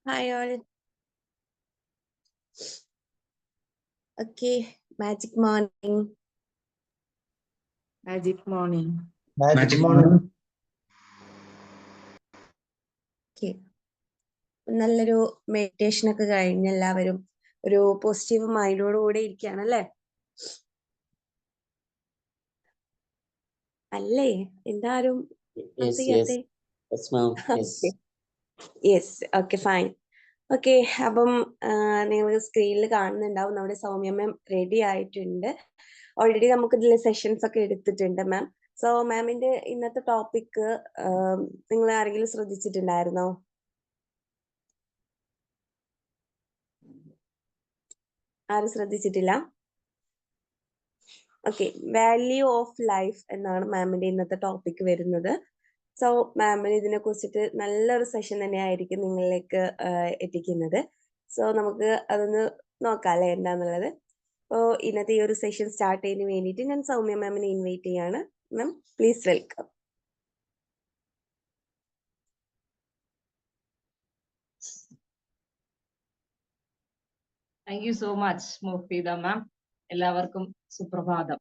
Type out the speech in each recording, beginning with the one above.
Hi all. Okay, magic morning. Magic morning. Magic morning. Okay. നല്ലൊരു meditation ഒക്കെ കഴിഞ്ഞ് എല്ലാവരും ഒരു പോസിറ്റീവ് മൈൻഡോട് കൂടെ ഇരിക്കുകയാണല്ലേ? അല്ലേ? എന്താരും യെസ് ഓക്കെ ഫൈൻ. ഓക്കെ, അപ്പം നിങ്ങൾ സ്ക്രീനിൽ കാണുന്നുണ്ടാവും നമ്മുടെ സൗമ്യ മാം റെഡി ആയിട്ടുണ്ട്. ഓൾറെഡി നമുക്ക് ഇതിൽ സെഷൻസ് ഒക്കെ എടുത്തിട്ടുണ്ട് മാം. സോ മാമിന്റെ ഇന്നത്തെ ടോപ്പിക് നിങ്ങൾ ആരെങ്കിലും ശ്രദ്ധിച്ചിട്ടുണ്ടായിരുന്നോ? ആരും ശ്രദ്ധിച്ചിട്ടില്ല? ഓക്കെ, വാല്യൂ ഓഫ് ലൈഫ് എന്നാണ് മാമിന്റെ ഇന്നത്തെ ടോപ്പിക് വരുന്നത്. സോ മാമിന് ഇതിനെ കുറിച്ചിട്ട് നല്ലൊരു സെഷൻ തന്നെയായിരിക്കും നിങ്ങളിലേക്ക് എത്തിക്കുന്നത്. സോ നമുക്ക് അതൊന്ന് നോക്കാം അല്ലെ എന്താന്നുള്ളത്. അപ്പോൾ ഇന്നത്തെ ഈ ഒരു സെഷൻ സ്റ്റാർട്ട് ചെയ്യുന്നതിന് വേണ്ടിയിട്ട് ഞാൻ സൗമ്യ മാമിനെ ഇൻവൈറ്റ് ചെയ്യാണ്. Ma'am please welcome. Thank you so much Mufeeda ma'am. എല്ലാവർക്കും സുപ്രഭാതം.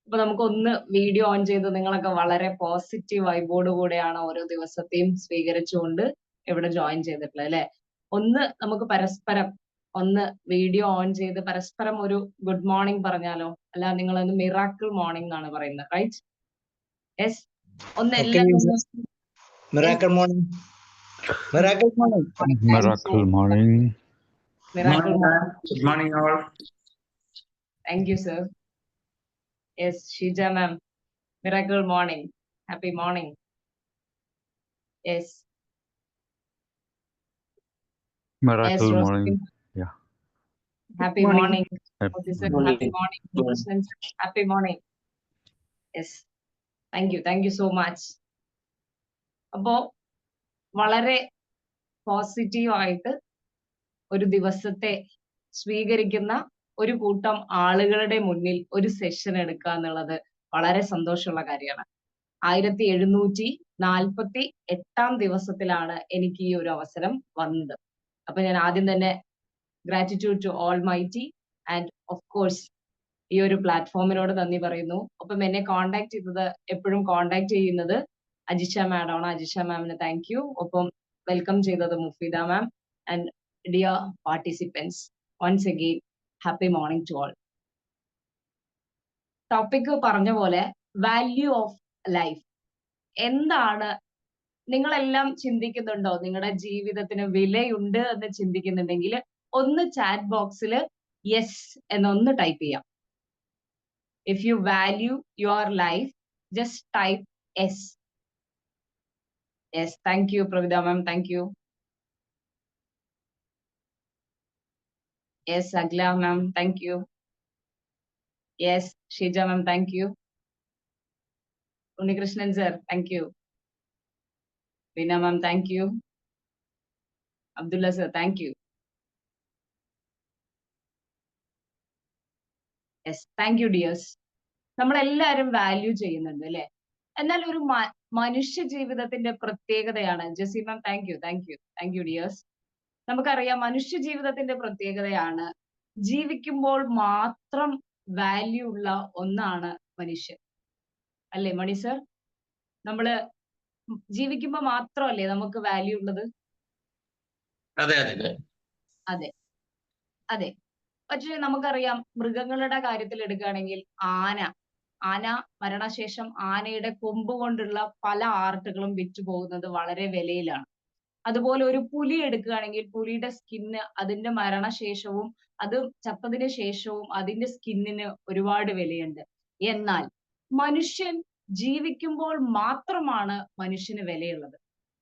അപ്പൊ നമുക്കൊന്ന് വീഡിയോ ഓൺ ചെയ്ത് നിങ്ങളൊക്കെ വളരെ പോസിറ്റീവ് വൈബോട് കൂടെയാണ് ഓരോ ദിവസത്തെയും സ്വീകരിച്ചുകൊണ്ട് ഇവിടെ ജോയിൻ ചെയ്തിട്ടുള്ളത് അല്ലെ. ഒന്ന് നമുക്ക് പരസ്പരം ഒന്ന് വീഡിയോ ഓൺ ചെയ്ത് പരസ്പരം ഒരു ഗുഡ് മോർണിംഗ് പറഞ്ഞാലോ? അല്ല, നിങ്ങളൊന്ന് മിറാക്കിൾ മോർണിംഗ് എന്നാണ് പറയുന്നത്, റൈറ്റ്? യെസ്. ഒന്ന് എല്ലാവരും Miracle morning. Miracle morning. Miracle morning. Miracle morning. Good morning, all. Thank you, sir. Yes, Shija ma'am. Miracle morning. Happy morning. Yes. Miracle Yes, morning. Roslyn. Yeah. Happy morning. Happy Sir, morning. happy morning. Roslyn, happy morning. Yes. Thank you. Thank you so much. അപ്പോ വളരെ പോസിറ്റീവായിട്ട് ഒരു ദിവസത്തെ സ്വീകരിക്കുന്ന ഒരു കൂട്ടം ആളുകളുടെ മുന്നിൽ ഒരു സെഷൻ എടുക്കുക എന്നുള്ളത് വളരെ സന്തോഷമുള്ള കാര്യമാണ്. 1748 ദിവസത്തിലാണ് എനിക്ക് ഈ ഒരു അവസരം വന്നത്. അപ്പൊ ഞാൻ ആദ്യം തന്നെ gratitude to almighty and of course ഈ ഒരു പ്ലാറ്റ്ഫോമിനോട് നന്ദി പറയുന്നു. ഒപ്പം എന്നെ കോണ്ടാക്ട് ചെയ്തത് എപ്പോഴും കോണ്ടാക്ട് ചെയ്യുന്നത് അജിഷ മാഡമാണ്. അജിഷ മാമിന് താങ്ക് യു. ഒപ്പം വെൽക്കം ചെയ്തത് Mufeeda ma'am. And dear participants, once again happy morning to all. Topic പറഞ്ഞ പോലെ വാല്യൂ ഓഫ് ലൈഫ് എന്താണ്? നിങ്ങളെല്ലാം ചിന്തിക്കുന്നുണ്ടോ? നിങ്ങളുടെ ജീവിതത്തിന് വിലയുണ്ട് എന്ന് ചിന്തിക്കുന്നുണ്ടെങ്കിൽ ഒന്ന് ചാറ്റ് ബോക്സിൽ യെസ് എന്നൊന്ന് ടൈപ്പ് ചെയ്യാം. If you value your life just type yes. Yes, thank you Pravitha ma'am, thank you. Yes, Akhila ma'am, thank you. Yes, Sheeja ma'am, thank you. Unnikrishnan sir, thank you. Beena ma'am, thank you. Abdulla sir, thank you. Yes, thank you dears. നമ്മളെല്ലാവരും value ചെയ്യുന്നുണ്ട് അല്ലെ? എന്നാൽ ഒരു മനുഷ്യ ജീവിതത്തിന്റെ പ്രത്യേകതയാണ്. Jessy ma'am, thank you, thank you, thank you dears. നമുക്കറിയാം മനുഷ്യ ജീവിതത്തിന്റെ പ്രത്യേകതയാണ് ജീവിക്കുമ്പോൾ മാത്രം വാല്യൂ ഉള്ള ഒന്നാണ് മനുഷ്യൻ അല്ലേ മണി സർ? നമ്മള് ജീവിക്കുമ്പോ മാത്രമല്ലേ നമുക്ക് വാല്യൂ ഉള്ളത്? അതെ അതെ അതെ അതെ. പക്ഷേ നമുക്കറിയാം മൃഗങ്ങളുടെ കാര്യത്തിൽ എടുക്കുകയാണെങ്കിൽ ആന മരണശേഷം ആനയുടെ കൊമ്പ് കൊണ്ടുള്ള പല ആർട്ടുകളും വിറ്റുപോകുന്നത് വളരെ വിലയിലാണ്. അതുപോലെ ഒരു പുലി എടുക്കുകയാണെങ്കിൽ പുലിയുടെ സ്കിന്ന് അതിന്റെ മരണശേഷവും അത് ചത്തതിന് ശേഷവും അതിന്റെ സ്കിന്നിന് ഒരുപാട് വിലയുണ്ട്. എന്നാൽ മനുഷ്യൻ ജീവിക്കുമ്പോൾ മാത്രമാണ് മനുഷ്യന് വിലയുള്ളത്.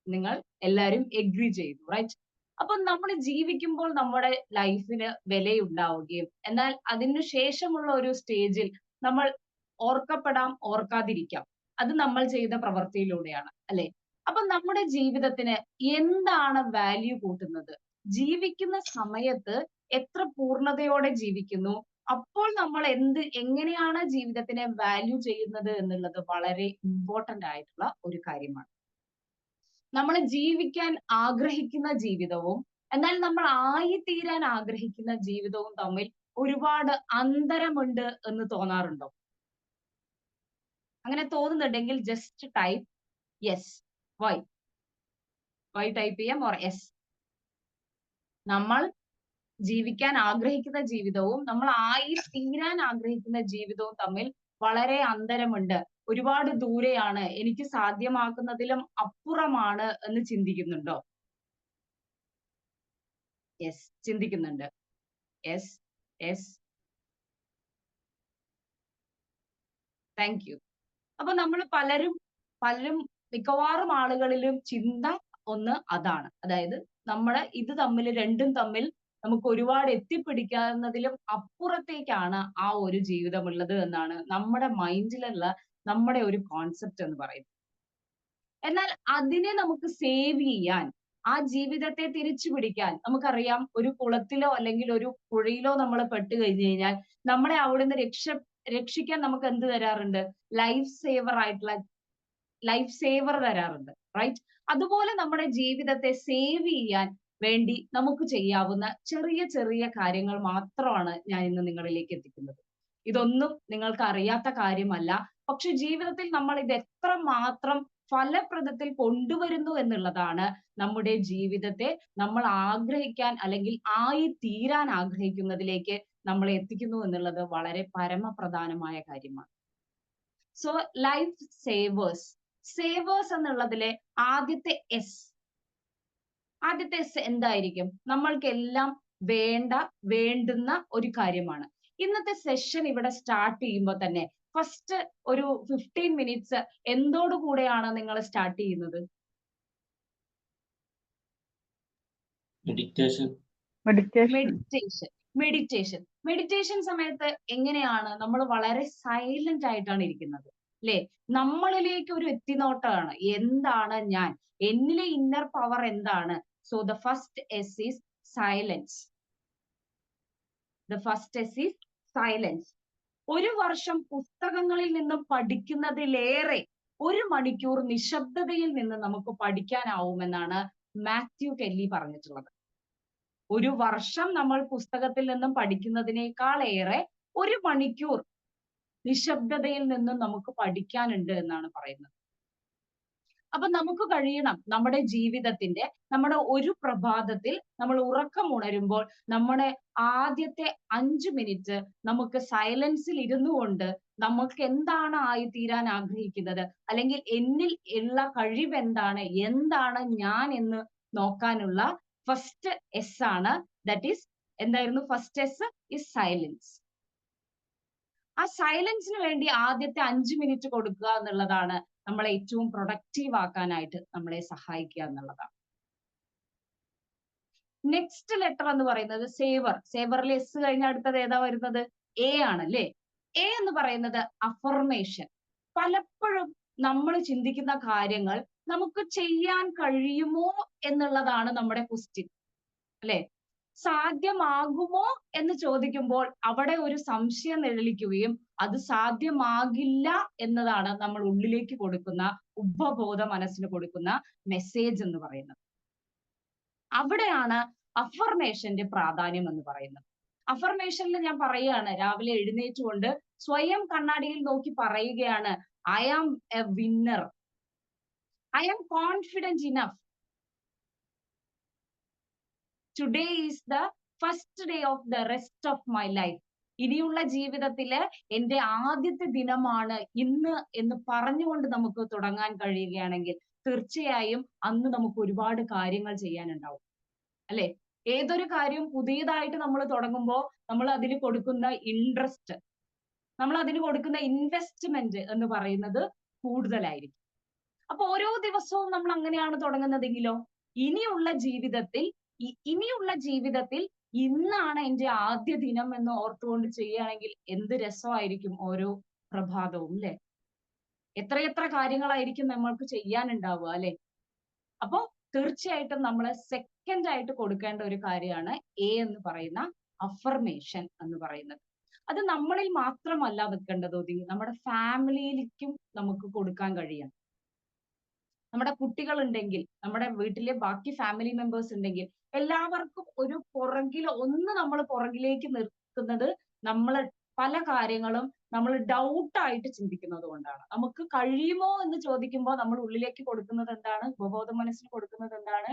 നിങ്ങൾ എല്ലാവരും എഗ്രി ചെയ്തു, റൈറ്റ്? അപ്പൊ നമ്മൾ ജീവിക്കുമ്പോൾ നമ്മുടെ ലൈഫിന് വിലയുണ്ടാവുകയും എന്നാൽ അതിനു ശേഷമുള്ള ഒരു സ്റ്റേജിൽ നമ്മൾ ഓർക്കപ്പെടാം, ഓർക്കാതിരിക്കാം. അത് നമ്മൾ ചെയ്ത പ്രവൃത്തിയിലൂടെയാണ് അല്ലെ? അപ്പൊ നമ്മുടെ ജീവിതത്തിന് എന്താണ് വാല്യൂ കൂട്ടുന്നത്? ജീവിക്കുന്ന സമയത്ത് എത്ര പൂർണ്ണതയോടെ ജീവിക്കുന്നു? അപ്പോൾ നമ്മൾ എങ്ങനെയാണ് ജീവിതത്തിനെ വാല്യൂ ചെയ്യുന്നത് എന്നുള്ളത് വളരെ ഇമ്പോർട്ടന്റ് ആയിട്ടുള്ള ഒരു കാര്യമാണ്. നമ്മൾ ജീവിക്കാൻ ആഗ്രഹിക്കുന്ന ജീവിതവും എന്നാൽ നമ്മൾ ആയിത്തീരാൻ ആഗ്രഹിക്കുന്ന ജീവിതവും തമ്മിൽ ഒരുപാട് അന്തരമുണ്ട് എന്ന് തോന്നാറുണ്ടോ? അങ്ങനെ തോന്നുന്നുണ്ടെങ്കിൽ just type yes. Y type ചെയ്യാം, ഓർ യെസ്. നമ്മൾ ജീവിക്കാൻ ആഗ്രഹിക്കുന്ന ജീവിതവും നമ്മൾ ആയിത്തീരാൻ ആഗ്രഹിക്കുന്ന ജീവിതവും തമ്മിൽ വളരെ അന്തരമുണ്ട്, ഒരുപാട് ദൂരെയാണ്, എനിക്ക് സാധ്യമാക്കുന്നതിലും അപ്പുറമാണ് എന്ന് ചിന്തിക്കുന്നുണ്ടോ? യെസ്, ചിന്തിക്കുന്നുണ്ട്. Yes, yes, thank you. അപ്പൊ നമ്മൾ പലരും മിക്കവാറും ആളുകളിലും ചിന്ത ഒന്ന് അതാണ്. അതായത് ഇത് രണ്ടും തമ്മിൽ നമുക്ക് ഒരുപാട് എത്തിപ്പിടിക്കാവുന്നതിലും അപ്പുറത്തേക്കാണ് ആ ഒരു ജീവിതമുള്ളത് എന്നാണ് നമ്മുടെ മൈൻഡിലുള്ള നമ്മുടെ ഒരു കോൺസെപ്റ്റ് എന്ന് പറയുന്നത്. എന്നാൽ അതിനെ നമുക്ക് സേവ് ചെയ്യാൻ, ആ ജീവിതത്തെ തിരിച്ചു പിടിക്കാൻ, നമുക്കറിയാം ഒരു കുളത്തിലോ അല്ലെങ്കിൽ ഒരു പുഴയിലോ നമ്മൾ പെട്ട് കഴിഞ്ഞു കഴിഞ്ഞാൽ നമ്മളെ അവിടുന്ന് രക്ഷിക്കാൻ നമുക്ക് എന്ത് തരാറുണ്ട്? ലൈഫ് സേവർ തരാറുണ്ട്, റൈറ്റ്? അതുപോലെ നമ്മുടെ ജീവിതത്തെ സേവ് ചെയ്യാൻ വേണ്ടി നമുക്ക് ചെയ്യാവുന്ന ചെറിയ ചെറിയ കാര്യങ്ങൾ മാത്രമാണ് ഞാൻ ഇന്ന് നിങ്ങളിലേക്ക് എത്തിക്കുന്നത്. ഇതൊന്നും നിങ്ങൾക്ക് അറിയാത്ത കാര്യമല്ല. പക്ഷെ ജീവിതത്തിൽ നമ്മൾ ഇത് എത്രമാത്രം ഫലപ്രദത്തിൽ കൊണ്ടുവരുന്നു എന്നുള്ളതാണ് നമ്മുടെ ജീവിതത്തെ നമ്മൾ ആഗ്രഹിക്കാൻ അല്ലെങ്കിൽ ആയിത്തീരാൻ ആഗ്രഹിക്കുന്നതിലേക്ക് നമ്മളെ എത്തിക്കുന്നു എന്നുള്ളത് വളരെ പരമപ്രധാനമായ കാര്യമാണ്. സോ ലൈഫ് സേവേഴ്സ് എന്നുള്ളതിലെ ആദ്യത്തെ എസ് എന്തായിരിക്കും? നമ്മൾക്കെല്ലാം വേണ്ടുന്ന ഒരു കാര്യമാണ്. ഇന്നത്തെ സെഷൻ ഇവിടെ സ്റ്റാർട്ട് ചെയ്യുമ്പോൾ തന്നെ ഫസ്റ്റ് ഒരു 15 മിനിറ്റ്സ് എന്തോടു കൂടെയാണ് നിങ്ങൾ സ്റ്റാർട്ട് ചെയ്യുന്നത്? മെഡിറ്റേഷൻ സമയത്ത് എങ്ങനെയാണ് നമ്മൾ? വളരെ സൈലന്റ് ആയിട്ടാണ് ഇരിക്കുന്നത്, അല്ലെ? നമ്മളിലേക്ക് ഒരു എത്തിനോട്ടമാണ്. എന്താണ് ഞാൻ? എന്നിലെ ഇന്നർ പവർ എന്താണ്? So the first S is silence. ഒരു വർഷം പുസ്തകങ്ങളിൽ നിന്നും പഠിക്കുന്നതിലേറെ 1 മണിക്കൂർ നിശബ്ദതയിൽ നിന്ന് നമുക്ക് പഠിക്കാനാവുമെന്നാണ് മാത്യു കെല്ലി പറഞ്ഞിട്ടുള്ളത്. ഒരു വർഷം നമ്മൾ പുസ്തകത്തിൽ നിന്നും പഠിക്കുന്നതിനേക്കാൾ ഏറെ 1 മണിക്കൂർ നിശബ്ദതയിൽ നിന്നും നമുക്ക് പഠിക്കാനുണ്ട് എന്നാണ് പറയുന്നത്. അപ്പൊ നമുക്ക് കഴിയണം നമ്മുടെ ജീവിതത്തിന്റെ, നമ്മുടെ ഒരു പ്രഭാതത്തിൽ നമ്മൾ ഉറക്കമുണരുമ്പോൾ നമ്മുടെ ആദ്യത്തെ 5 മിനിറ്റ് നമുക്ക് സൈലൻസിൽ ഇരുന്നു കൊണ്ട് നമുക്ക് എന്താണ് ആയിത്തീരാൻ ആഗ്രഹിക്കുന്നത്, അല്ലെങ്കിൽ എന്നിൽ ഉള്ള കഴിവ് എന്താണ് ഞാൻ എന്ന് നോക്കാനുള്ള ഫസ്റ്റ് എസ് ആണ്. ദാറ്റ് ഈസ് എന്തായിരുന്നു? First S is silence. ആ സൈലൻസിന് വേണ്ടി ആദ്യത്തെ 5 മിനിറ്റ് കൊടുക്കുക എന്നുള്ളതാണ് നമ്മളെ ഏറ്റവും പ്രൊഡക്റ്റീവ് ആക്കാനായിട്ട് നമ്മളെ സഹായിക്കുക എന്നുള്ളതാണ്. നെക്സ്റ്റ് ലെറ്റർ എന്ന് പറയുന്നത് സേവറിൽ എസ് കഴിഞ്ഞ അടുത്തത് ഏതാ വരുന്നത്? എ ആണല്ലേ. എ എന്ന് പറയുന്നത് അഫർമേഷൻ. പലപ്പോഴും നമ്മൾ ചിന്തിക്കുന്ന കാര്യങ്ങൾ നമുക്ക് ചെയ്യാൻ കഴിയുമോ എന്നുള്ളതാണ് നമ്മുടെ ക്വസ്റ്റ്യൻ, അല്ലെ? സാധ്യമാകുമോ എന്ന് ചോദിക്കുമ്പോൾ അവിടെ ഒരു സംശയം നിഴലിക്കുകയും അത് സാധ്യമാകില്ല എന്നതാണ് നമ്മൾ ഉള്ളിലേക്ക് കൊടുക്കുന്ന, ഉപബോധ മനസ്സിന് കൊടുക്കുന്ന മെസ്സേജ് എന്ന് പറയുന്നത്. അവിടെയാണ് അഫർമേഷന്റെ പ്രാധാന്യം എന്ന് പറയുന്നത്. അഫർമേഷനിൽ ഞാൻ പറയുകയാണ്, രാവിലെ എഴുന്നേറ്റുകൊണ്ട് സ്വയം കണ്ണാടിയിൽ നോക്കി പറയുകയാണ്, I am a winner, I am confident enough, today is the first day of the rest of my life. ഇനിയുള്ള ജീവിതത്തില് എന്റെ ആദ്യത്തെ ദിനമാണ് ഇന്ന് എന്ന് പറഞ്ഞുകൊണ്ട് നമുക്ക് തുടങ്ങാൻ കഴിയുകയാണെങ്കിൽ തീർച്ചയായും അന്ന് നമുക്ക് ഒരുപാട് കാര്യങ്ങൾ ചെയ്യാനുണ്ടാവും, അല്ലെ? ഏതൊരു കാര്യവും പുതിയതായിട്ട് നമ്മൾ തുടങ്ങുമ്പോൾ നമ്മൾ അതിന് കൊടുക്കുന്ന ഇൻട്രസ്റ്റ്, നമ്മൾ അതിന് കൊടുക്കുന്ന ഇൻവെസ്റ്റ്മെന്റ് എന്ന് പറയുന്നത് കൂടുതലായിരിക്കും. അപ്പൊ ഓരോ ദിവസവും നമ്മൾ അങ്ങനെയാണ് തുടങ്ങുന്നതെങ്കിലോ ഇനിയുള്ള ജീവിതത്തിൽ ഇന്നാണ് എന്റെ ആദ്യ ദിനം എന്ന് ഓർത്തുകൊണ്ട് ചെയ്യുകയാണെങ്കിൽ എന്ത് രസമായിരിക്കും ഓരോ പ്രഭാതവും, അല്ലെ? എത്രയെത്ര കാര്യങ്ങളായിരിക്കും നമ്മൾക്ക് ചെയ്യാനുണ്ടാവുക, അല്ലെ? അപ്പോ തീർച്ചയായിട്ടും നമ്മൾ സെക്കൻഡ് ആയിട്ട് കൊടുക്കേണ്ട ഒരു കാര്യമാണ് എ എന്ന് പറയുന്ന അഫർമേഷൻ എന്ന് പറയുന്നത്. അത് നമ്മളിൽ മാത്രമല്ല നിൽക്കേണ്ടത്, നമ്മുടെ ഫാമിലിയിലേക്കും നമുക്ക് കൊടുക്കാൻ കഴിയണം. നമ്മുടെ കുട്ടികൾ ഉണ്ടെങ്കിൽ, നമ്മുടെ വീട്ടിലെ ബാക്കി ഫാമിലി മെമ്പേഴ്സ് ഉണ്ടെങ്കിൽ, എല്ലാവർക്കും ഒരു നമ്മൾ പുറകിലേക്ക് നിർത്തുന്നത് നമ്മൾ പല കാര്യങ്ങളും നമ്മൾ ഡൗട്ടായിട്ട് ചിന്തിക്കുന്നത് കൊണ്ടാണ്. നമുക്ക് കഴിയുമോ എന്ന് ചോദിക്കുമ്പോൾ നമ്മൾ ഉള്ളിലേക്ക് കൊടുക്കുന്നത് എന്താണ്? ഉപബോധ മനസ്സിന് കൊടുക്കുന്നത് എന്താണ്?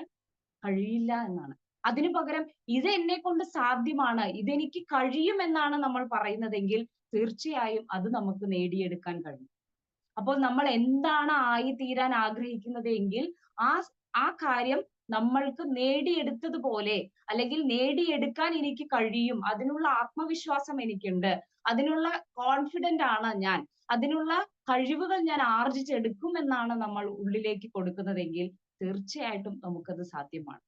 കഴിയില്ല എന്നാണ്. അതിനു പകരം ഇത് എന്നെ കൊണ്ട് സാധ്യമാണ്, ഇതെനിക്ക് കഴിയുമെന്നാണ് നമ്മൾ പറയുന്നതെങ്കിൽ തീർച്ചയായും അത് നമുക്ക് നേടിയെടുക്കാൻ കഴിയും. അപ്പോൾ നമ്മൾ എന്താണ് ആയിത്തീരാൻ ആഗ്രഹിക്കുന്നത് എങ്കിൽ ആ കാര്യം നമ്മൾക്ക് നേടിയെടുത്തതുപോലെ, അല്ലെങ്കിൽ നേടിയെടുക്കാൻ എനിക്ക് കഴിയും, അതിനുള്ള ആത്മവിശ്വാസം എനിക്കുണ്ട്, അതിനുള്ള കോൺഫിഡന്റ് ആണ് ഞാൻ, അതിനുള്ള കഴിവുകൾ ഞാൻ ആർജിച്ചെടുക്കും എന്നാണ് നമ്മൾ ഉള്ളിലേക്ക് കൊടുക്കുന്നതെങ്കിൽ തീർച്ചയായിട്ടും നമുക്കത് സാധ്യമാണ്.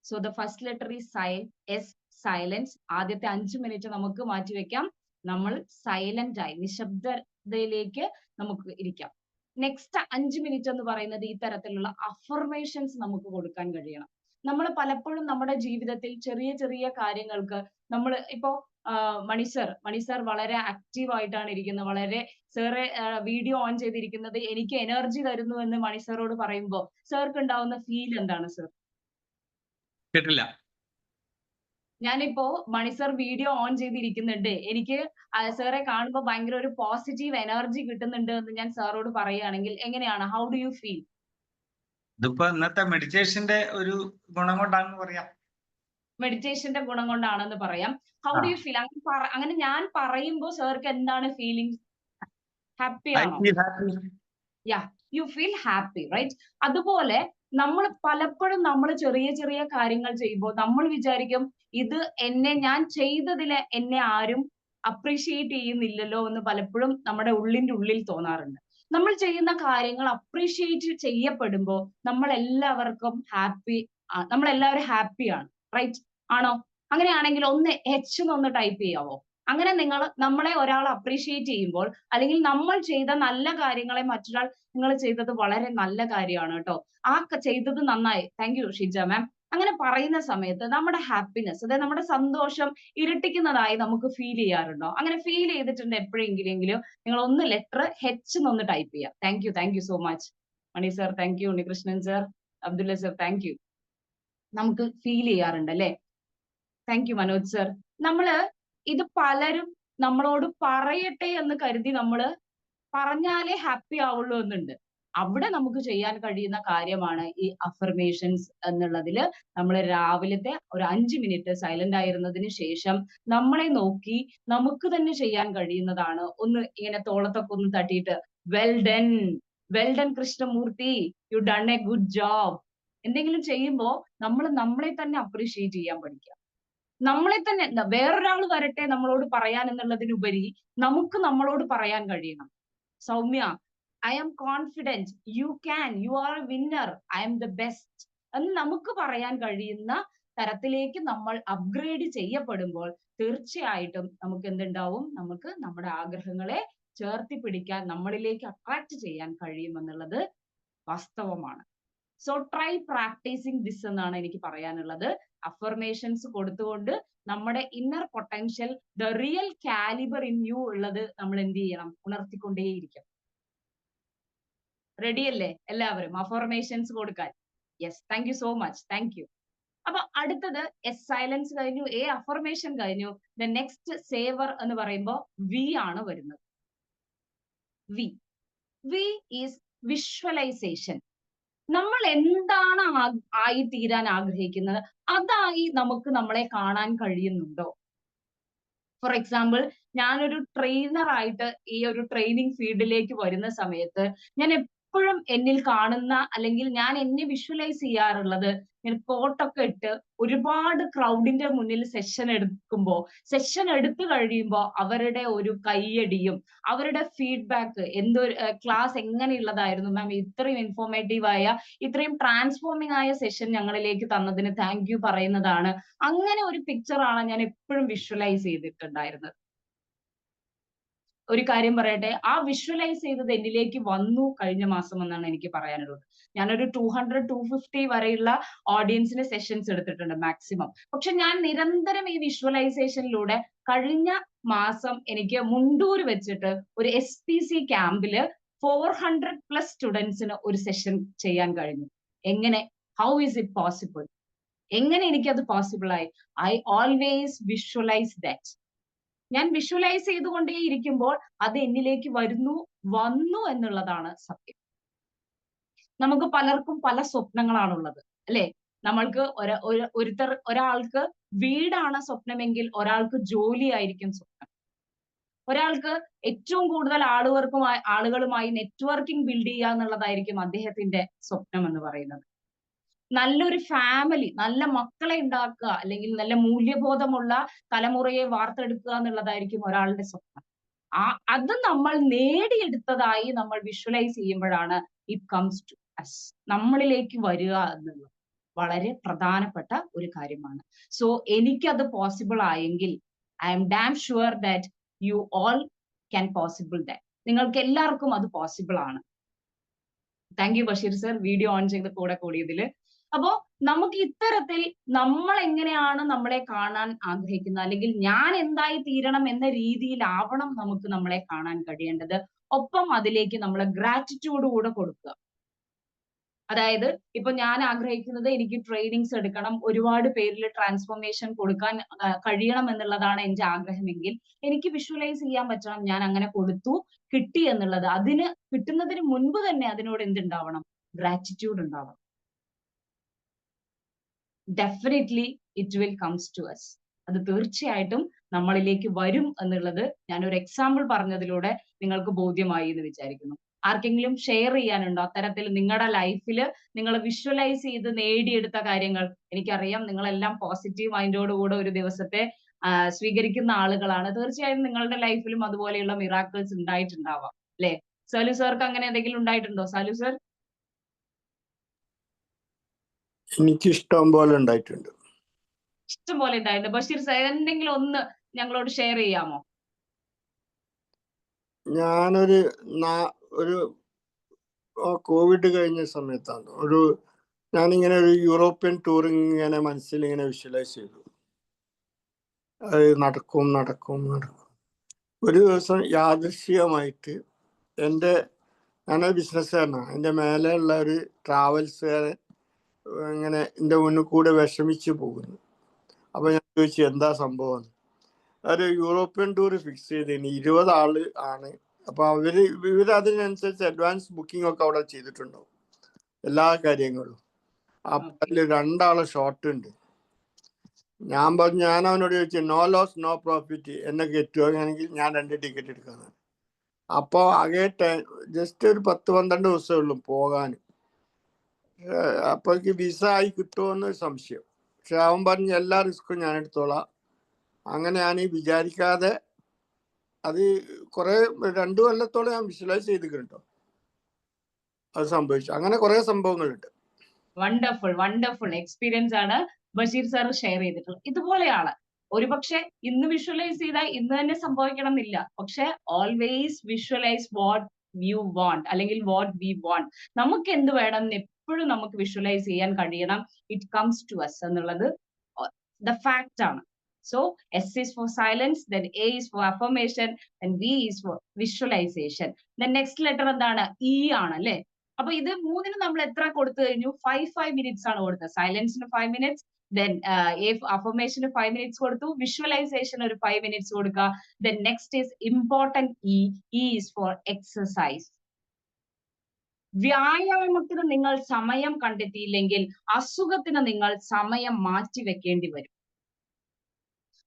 So the first letter is silence. ആദ്യത്തെ 5 മിനിറ്റ് നമുക്ക് മാറ്റിവെക്കാം. നമ്മൾ സൈലന്റ് ആയി നിശബ്ദതയിലേക്ക് നമുക്ക് ഇരിക്കാം. നെക്സ്റ്റ് 5 മിനിറ്റ് എന്ന് പറയുന്നത് ഈ തരത്തിലുള്ള അഫർമേഷൻസ് നമുക്ക് കൊടുക്കാൻ കഴിയണം. നമ്മൾ പലപ്പോഴും നമ്മുടെ ജീവിതത്തിൽ ചെറിയ ചെറിയ കാര്യങ്ങൾക്ക് നമ്മൾ ഇപ്പോ മണി സർ വളരെ ആക്റ്റീവ് ആയിട്ടാണ് ഇരിക്കുന്നത്. വളരെ സാറെ വീഡിയോ ഓൺ ചെയ്തിരിക്കുന്നത് എനിക്ക് എനർജി തരുന്നു എന്ന് മണി സാറോട് പറയുമ്പോൾ സാർക്ക് ഉണ്ടാവുന്ന ഫീൽ എന്താണ് സർ? കേട്ടില്ല. ഞാനിപ്പോ മണി സർ വീഡിയോ ഓൺ ചെയ്തിരിക്കുന്നുണ്ട്, എനിക്ക് സാറെ കാണുമ്പോൾ ഭയങ്കര ഒരു പോസിറ്റീവ് എനർജി കിട്ടുന്നുണ്ട് എന്ന് ഞാൻ സാറോട് പറയുകയാണെങ്കിൽ എങ്ങനെയാണ്? How do you feel? ഇതിപ്പോ ഇന്നത്തെ മെഡിറ്റേഷന്റെ ഒരു ഗുണം കൊണ്ടാണെന്ന് പറയാം. മെഡിറ്റേഷന്റെ ഗുണം കൊണ്ടാണെന്ന് പറയാം. How do you feel? അങ്ങനെ ഞാൻ പറയുമ്പോൾ സാർക്ക് എന്താണ് ഫീലിംഗ്? ഹാപ്പി ആണോ? You feel happy, right? അതുപോലെ നമ്മൾ പലപ്പോഴും നമ്മൾ ചെറിയ ചെറിയ കാര്യങ്ങൾ ചെയ്യുമ്പോൾ നമ്മൾ വിചാരിക്കും ഇത് ഞാൻ ചെയ്തതിൽ എന്നെ ആരും അപ്രീഷിയേറ്റ് ചെയ്യുന്നില്ലല്ലോ എന്ന് പലപ്പോഴും നമ്മുടെ ഉള്ളിന്റെ ഉള്ളിൽ തോന്നാറുണ്ട്. നമ്മൾ ചെയ്യുന്ന കാര്യങ്ങൾ അപ്രീഷിയേറ്റ് ചെയ്യപ്പെടുമ്പോൾ നമ്മളെല്ലാവരും ഹാപ്പിയാണ്, റൈറ്റ്? ആണോ? അങ്ങനെയാണെങ്കിൽ ഒന്ന് ഒന്ന് ടൈപ്പ് ചെയ്യാവോ? അങ്ങനെ നമ്മളെ ഒരാൾ അപ്രീഷിയേറ്റ് ചെയ്യുമ്പോൾ, അല്ലെങ്കിൽ നമ്മൾ ചെയ്ത നല്ല കാര്യങ്ങളെ മറ്റൊരാൾ നിങ്ങൾ ചെയ്തത് വളരെ നല്ല കാര്യമാണ് കേട്ടോ, ചെയ്തത് നന്നായി, താങ്ക് യു ഷീജ മാം, അങ്ങനെ പറയുന്ന സമയത്ത് നമ്മുടെ ഹാപ്പിനെസ്, അതായത് നമ്മുടെ സന്തോഷം ഇരട്ടിക്കുന്നതായി നമുക്ക് ഫീൽ ചെയ്യാറുണ്ടോ? അങ്ങനെ ഫീൽ ചെയ്തിട്ടുണ്ട് എപ്പോഴെങ്കിലും നിങ്ങൾ ഒന്ന് ലെറ്റർ ഒന്ന് ടൈപ്പ് ചെയ്യാം. Thank you so much Mani sir, thank you Unnikrishnan sir, Abdulla sir, thank you. നമുക്ക് ഫീൽ ചെയ്യാറുണ്ട് അല്ലെ? Thank you Manoj sir. ഇത് പലരും നമ്മളോട് പറയട്ടെ എന്ന് കരുതി നമ്മള് പറഞ്ഞാലേ ഹാപ്പി ആവുള്ളൂ എന്നുണ്ട്. അവിടെ നമുക്ക് ചെയ്യാൻ കഴിയുന്ന കാര്യമാണ് ഈ അഫർമേഷൻസ് എന്നുള്ളതില്. നമ്മൾ രാവിലത്തെ ഒരു 5 മിനിറ്റ് സൈലന്റ് ആയിരുന്നതിന് ശേഷം നമ്മളെ നോക്കി നമുക്ക് തന്നെ ചെയ്യാൻ കഴിയുന്നതാണ്. ഒന്ന് ഇങ്ങനെ തോളത്തൊക്കെ ഒന്ന് തട്ടിയിട്ട് well done Krishnamurthy, you done a good job. എന്തെങ്കിലും ചെയ്യുമ്പോൾ നമ്മൾ നമ്മളെ തന്നെ അപ്രീഷിയേറ്റ് ചെയ്യാൻ പഠിക്കുക. നമ്മളെ തന്നെ, വേറൊരാൾ വരട്ടെ നമ്മളോട് പറയാൻ എന്നുള്ളതിനുപരി നമുക്ക് നമ്മളോട് പറയാൻ കഴിയണം. Soumya, I am confident, you can, you are a winner, I am the best എന്ന് നമുക്ക് പറയാൻ കഴിയുന്ന തരത്തിലേക്ക് നമ്മൾ അപ്ഗ്രേഡ് ചെയ്യപ്പെടുമ്പോൾ തീർച്ചയായിട്ടും നമുക്ക് എന്തുണ്ടാവും? നമുക്ക് നമ്മുടെ ആഗ്രഹങ്ങളെ ചേർത്തി പിടിക്കാൻ, നമ്മളിലേക്ക് അട്രാക്ട് ചെയ്യാൻ കഴിയുമെന്നുള്ളത് വാസ്തവമാണ്. സോ ട്രൈ പ്രാക്ടീസിങ് ദിസ് എന്നാണ് എനിക്ക് പറയാനുള്ളത്. അഫർമേഷൻസ് കൊടുത്തുകൊണ്ട് നമ്മുടെ inner potential, the real calibre in you ഉള്ളത് നമ്മൾ എന്ത് ചെയ്യണം? ഉണർത്തിക്കൊണ്ടേയിരിക്കും. റെഡി അല്ലേ എല്ലാവരും അഫർമേഷൻസ് കൊടുക്കാൻ? Yes, thank you so much, thank you. അപ്പൊ അടുത്തത് എസ് സൈലൻസ് കഴിഞ്ഞു, എ അഫർമേഷൻ കഴിഞ്ഞു. ദ നെക്സ്റ്റ് സേവർ എന്ന് പറയുമ്പോൾ വി ആണ് വരുന്നത്. V is visualisation. നമ്മൾ എന്താണ് ആയി തീരാൻ ആഗ്രഹിക്കുന്നത് അതായി നമുക്ക് നമ്മളെ കാണാൻ കഴിയുന്നുണ്ടോ? ഫോർ എക്സാമ്പിൾ, ഞാനൊരു ട്രെയിനർ ആയിട്ട് ഈ ഒരു ട്രെയിനിങ് ഫീൽഡിലേക്ക് വരുന്ന സമയത്ത് ഞാൻ എപ്പോഴും എന്നിൽ കാണുന്ന, അല്ലെങ്കിൽ ഞാൻ എന്നെ വിഷ്വലൈസ് ചെയ്യാറുള്ളത്, ഞാൻ കോട്ടൊക്കെ ഇട്ട് ഒരുപാട് ക്രൗഡിന്റെ മുന്നിൽ സെഷൻ എടുത്തു കഴിയുമ്പോൾ അവരുടെ ഒരു കയ്യടിയും അവരുടെ ഫീഡ്ബാക്ക്, ക്ലാസ് എങ്ങനെയുള്ളതായിരുന്നു മാം, ഇത്രയും ഇൻഫോർമേറ്റീവ് ആയ, ഇത്രയും ട്രാൻസ്ഫോമിംഗ് ആയ സെഷൻ ഞങ്ങളിലേക്ക് തന്നതിന് താങ്ക് യു പറയുന്നതാണ്. അങ്ങനെ ഒരു പിക്ചറാണ് ഞാൻ എപ്പോഴും വിഷ്വലൈസ് ചെയ്തിട്ടുണ്ടായിരുന്നത്. ഒരു കാര്യം പറയട്ടെ, ആ വിഷ്വലൈസ് ചെയ്തത് എന്നിലേക്ക് വന്നു കഴിഞ്ഞ മാസം എന്നാണ് എനിക്ക് പറയാനുള്ളത്. ഞാനൊരു 200-250 വരെയുള്ള ഓഡിയൻസിന് സെഷൻസ് എടുത്തിട്ടുണ്ട് മാക്സിമം. പക്ഷെ ഞാൻ നിരന്തരം ഈ വിഷ്വലൈസേഷനിലൂടെ കഴിഞ്ഞ മാസം എനിക്ക് മുണ്ടൂർ വെച്ചിട്ട് ഒരു SPC ക്യാമ്പില് 400+ സ്റ്റുഡൻസിന് ഒരു സെഷൻ ചെയ്യാൻ കഴിഞ്ഞു. എങ്ങനെ? How is it possible? എങ്ങനെ എനിക്കത് പോസിബിൾ ആയി? I always visualise that. ഞാൻ വിഷ്വലൈസ് ചെയ്തുകൊണ്ടേ ഇരിക്കുമ്പോൾ അത് എന്നിലേക്ക് വന്നു എന്നുള്ളതാണ് സത്യം. നമുക്ക് പലർക്കും പല സ്വപ്നങ്ങളാണുള്ളത് അല്ലെ? നമ്മൾക്ക് ഒരാൾക്ക് വീടാണ് സ്വപ്നമെങ്കിൽ ഒരാൾക്ക് ജോലി ആയിരിക്കും സ്വപ്നം. ഒരാൾക്ക് ഏറ്റവും കൂടുതൽ ആളുകളുമായി നെറ്റ്വർക്കിംഗ് ബിൽഡ് ചെയ്യുക എന്നുള്ളതായിരിക്കും അദ്ദേഹത്തിന്റെ സ്വപ്നം എന്ന് പറയുന്നത്. നല്ലൊരു ഫാമിലി, നല്ല മക്കളെ ഉണ്ടാക്കുക, അല്ലെങ്കിൽ നല്ല മൂല്യബോധമുള്ള തലമുറയെ വാർത്തെടുക്കുക എന്നുള്ളതായിരിക്കും ഒരാളുടെ സ്വപ്നം. അത് നമ്മൾ നേടിയെടുത്തതായി നമ്മൾ വിഷ്വലൈസ് ചെയ്യുമ്പോഴാണ് ഇറ്റ് കംസ് ടു അസ്, നമ്മളിലേക്ക് വരിക എന്നുള്ളത് വളരെ പ്രധാനപ്പെട്ട ഒരു കാര്യമാണ്. സോ എനിക്കത് പോസിബിൾ ആയെങ്കിൽ I M dam sure that you all can possible that. നിങ്ങൾക്ക് എല്ലാവർക്കും അത് പോസിബിൾ ആണ്. Thank you Basheer sir, video on ചെയ്ത് കൂടിയതില്. അപ്പോ നമുക്ക് ഇത്തരത്തിൽ നമ്മൾ എങ്ങനെയാണ് നമ്മളെ കാണാൻ ആഗ്രഹിക്കുന്നത്, അല്ലെങ്കിൽ ഞാൻ എന്തായി തീരണം എന്ന രീതിയിലാവണം നമുക്ക് നമ്മളെ കാണാൻ കഴിയേണ്ടത്. ഒപ്പം അതിലേക്ക് നമ്മൾ ഗ്രാറ്റിറ്റ്യൂഡ് കൂടെ കൊടുക്കുക. അതായത് ഇപ്പൊ ഞാൻ ആഗ്രഹിക്കുന്നത് എനിക്ക് ട്രെയിനിങ്സ് എടുക്കണം, ഒരുപാട് പേരിൽ ട്രാൻസ്ഫോർമേഷൻ കൊടുക്കാൻ കഴിയണം എന്നുള്ളതാണ് എന്റെ ആഗ്രഹമെങ്കിൽ എനിക്ക് വിഷ്വലൈസ് ചെയ്യാൻ പറ്റണം ഞാൻ അങ്ങനെ കൊടുത്തു, കിട്ടി എന്നുള്ളത്. അതിന് കിട്ടുന്നതിന് മുൻപ് തന്നെ അതിനോട് എന്തുണ്ടാവണം? ഗ്രാറ്റിറ്റ്യൂഡ് ഉണ്ടാവണം. Definitely it will comes to us. അത് തീർച്ചയായിട്ടും നമ്മളിലേക്ക് വരും എന്നുള്ളത് ഞാനൊരു എക്സാമ്പിൾ പറഞ്ഞതിലൂടെ നിങ്ങൾക്ക് ബോധ്യമായി എന്ന് വിചാരിക്കുന്നു. ആർക്കെങ്കിലും ഷെയർ ചെയ്യാനുണ്ടോ അത്തരത്തിൽ നിങ്ങളുടെ ലൈഫിൽ നിങ്ങൾ വിഷ്വലൈസ് ചെയ്ത് നേടിയെടുത്ത കാര്യങ്ങൾ? എനിക്കറിയാം നിങ്ങളെല്ലാം പോസിറ്റീവ് മൈൻഡോടുകൂടെ ഒരു ദിവസത്തെ സ്വീകരിക്കുന്ന ആളുകളാണ്. തീർച്ചയായും നിങ്ങളുടെ ലൈഫിലും അതുപോലെയുള്ള മിറാക്കിൾസ് ഉണ്ടായിട്ടുണ്ടാവാം അല്ലെ? സാലു സാർക്ക് അങ്ങനെ എന്തെങ്കിലും ഉണ്ടായിട്ടുണ്ടോ? സാലു സർ? എനിക്ക് ഇഷ്ടം പോലെ ഉണ്ടായിട്ടുണ്ട്. ഇഷ്ടം പോലെ ഉണ്ടായിട്ടുണ്ട്. ബഷീർ സാർ എന്തെങ്കിലും ഒന്ന് ഞങ്ങളോട് ഷെയർ ചെയ്യാമോ? ഞാനൊരു കോവിഡ് കഴിഞ്ഞ സമയത്താണ് ഞാനിങ്ങനെ ഒരു യൂറോപ്യൻ ടൂർ ഇങ്ങനെ മനസ്സിൽ ഇങ്ങനെ വിഷ്വലൈസ് ചെയ്തു. അത് നടക്കും. ഒരു ദിവസം യാദൃശ്ചികമായിട്ട് ഞാനൊരു ബിസിനസ്സുകാരനാണ്. എൻ്റെ മേലെയുള്ള ഒരു ട്രാവൽസുകാരൻ ഇങ്ങനെ എൻ്റെ മുന്നിൽ കൂടെ വിഷമിച്ച് പോകുന്നു. അപ്പൊ ഞാൻ ചോദിച്ചു എന്താ സംഭവം. ഒരു യൂറോപ്യൻ ടൂർ ഫിക്സ് ചെയ്തതിന് 20 ആള് ആണ്. അപ്പൊ ഇവരതിനനുസരിച്ച് അഡ്വാൻസ് ബുക്കിംഗ് ഒക്കെ അവിടെ ചെയ്തിട്ടുണ്ടാവും, എല്ലാ കാര്യങ്ങളും. അപ്പൊ അതിൽ 2 ആള് ഷോർട്ട് ഉണ്ട്. ഞാൻ അവനോട് ചോദിച്ചു നോ ലോസ് നോ പ്രോഫിറ്റ്, എന്നെ കയറ്റുകയാണെങ്കിൽ ഞാൻ 2 ടിക്കറ്റ് എടുക്കാന്ന്. അപ്പോൾ ആകെ ജസ്റ്റ് ഒരു 10-12 ദിവസമേ ഉള്ളൂ പോകാൻ. അപ്പോഴേക്ക് വിസ ആയി കിട്ടുമോന്ന് സംശയം. പക്ഷെ അവൻ പറഞ്ഞ് എല്ലാ റിസ്ക്കും ഞാൻ എടുത്തോളാം. അങ്ങനെ ഞാൻ വിചാരിക്കാതെ അത് 2 കൊല്ലത്തോളം ഞാൻ വിഷ്വലൈസ് ചെയ്തിട്ടോ അത് സംഭവിച്ചു. അങ്ങനെ കുറെ സംഭവങ്ങളുണ്ട്. വണ്ടർഫുൾ എക്സ്പീരിയൻസ് ആണ് ബഷീർ സാർ ഷെയർ ചെയ്തിട്ടുള്ളത്. ഇതുപോലെയാണ് ഒരുപക്ഷെ ഇന്ന് വിഷ്വലൈസ് ചെയ്താൽ ഇന്ന് തന്നെ സംഭവിക്കണം എന്നില്ല. പക്ഷെ always visualise what you want, അല്ലെങ്കിൽ വാട്ട് വി വാണ്ട്. നമുക്ക് എന്ത് വേണം എപ്പോഴും നമുക്ക് വിഷ്വലൈസ് ചെയ്യാൻ കഴിയണം. ഇറ്റ് കംസ് ടു അസ് എന്നുള്ളത് ദ ഫാക്ട് ആണ്. So S is for silence, then A is for affirmation, and V is for visualization. Then next letter എന്താണ്? E ആണ് അല്ലെ? അപ്പൊ ഇത് മൂന്നിന് നമ്മൾ എത്ര കൊടുത്തു കഴിഞ്ഞു? 5 minutes ആണ് കൊടുത്തത്. സൈലൻസിന് 5 minutes, then affirmation 5 minutes കൊടുത്തു, visualization ഒരു 5 minutes കൊടുക്കുക. Then next is important E. E is for exercise. വ്യായാമത്തിന് നിങ്ങൾ സമയം കണ്ടെത്തിയില്ലെങ്കിൽ അസുഖത്തിന് നിങ്ങൾ സമയം മാറ്റി വെക്കേണ്ടി വരും.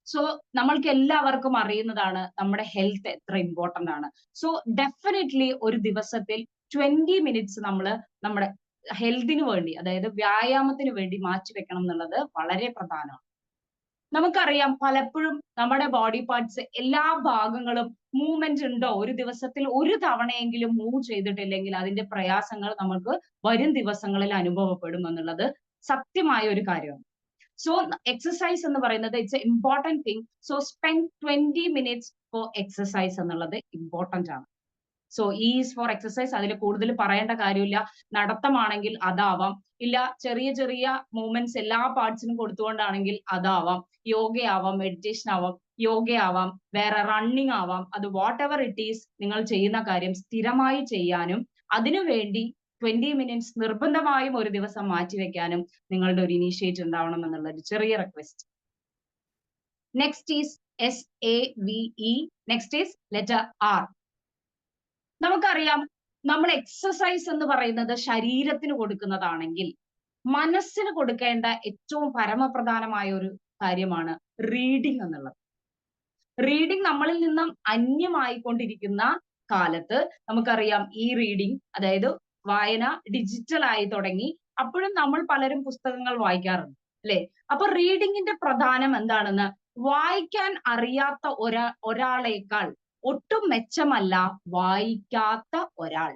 സോ നമ്മൾക്ക് എല്ലാവർക്കും അറിയുന്നതാണ് നമ്മുടെ ഹെൽത്ത് എത്ര ഇമ്പോർട്ടന്റ് ആണ്. സോ ഡെഫിനറ്റ്ലി ഒരു ദിവസത്തിൽ 20 minutes നമ്മൾ നമ്മുടെ ഹെൽത്തിന് വേണ്ടി, അതായത് വ്യായാമത്തിന് വേണ്ടി മാറ്റി വെക്കണം എന്നുള്ളത് വളരെ പ്രധാനമാണ്. നമുക്കറിയാം പലപ്പോഴും നമ്മുടെ ബോഡി പാർട്സ് എല്ലാ ഭാഗങ്ങളും മൂവ്മെന്റ് ഉണ്ടോ, ഒരു ദിവസത്തിൽ ഒരു തവണയെങ്കിലും മൂവ് ചെയ്തിട്ടില്ലെങ്കിൽ അതിന്റെ പ്രയാസങ്ങൾ നമുക്ക് വരും ദിവസങ്ങളിൽ അനുഭവപ്പെടും എന്നുള്ളത് സത്യമായ ഒരു കാര്യമാണ്. സോ എക്സസൈസ് എന്ന് പറയുന്നത് it's a important thing. So spend 20 minutes for exercise എന്നുള്ളത് ഇമ്പോർട്ടന്റ് ആണ്. സോ ഈസ് ഫോർ എക്സസൈസ്, അതിൽ കൂടുതൽ പറയേണ്ട കാര്യമില്ല. നടത്തമാണെങ്കിൽ അതാവാം, ഇല്ല ചെറിയ ചെറിയ മൂവ്മെന്റ്സ് എല്ലാ പാർട്സിനും കൊടുത്തുകൊണ്ടാണെങ്കിൽ അതാവാം, യോഗയാവാം, മെഡിറ്റേഷൻ ആവാം, യോഗയാവാം, വേറെ റണ്ണിങ് ആവാം, അത് വാട്ട് എവർ ഇറ്റ് ഈസ്, നിങ്ങൾ ചെയ്യുന്ന കാര്യം സ്ഥിരമായി ചെയ്യാനും അതിനുവേണ്ടി 20 മിനിറ്റ്സ് നിർബന്ധമായും ഒരു ദിവസം മാറ്റിവെക്കാനും നിങ്ങളുടെ ഒരു ഇനീഷ്യേറ്റ് ഉണ്ടാവണം എന്നുള്ള ഒരു ചെറിയ request. Next is SAVE. Next is letter R. നമുക്കറിയാം, നമ്മൾ എക്സസൈസ് എന്ന് പറയുന്നത് ശരീരത്തിന് കൊടുക്കുന്നതാണെങ്കിൽ മനസ്സിന് കൊടുക്കേണ്ട ഏറ്റവും പരമപ്രധാനമായ ഒരു കാര്യമാണ് റീഡിംഗ് എന്നുള്ളത്. റീഡിംഗ് നമ്മളിൽ നിന്നും അന്യമായിക്കൊണ്ടിരിക്കുന്ന കാലത്ത് നമുക്കറിയാം ഈ റീഡിംഗ്, അതായത് വായന ഡിജിറ്റൽ ആയി തുടങ്ങി. അപ്പോഴും നമ്മൾ പലരും പുസ്തകങ്ങൾ വായിക്കാറുണ്ട് അല്ലെ? അപ്പൊ റീഡിങ്ങിന്റെ പ്രധാനം എന്താണെന്ന്, വായിക്കാൻ അറിയാത്ത ഒരാളേക്കാൾ ഒട്ടും മെച്ചമല്ല വായിക്കാത്ത ഒരാൾ.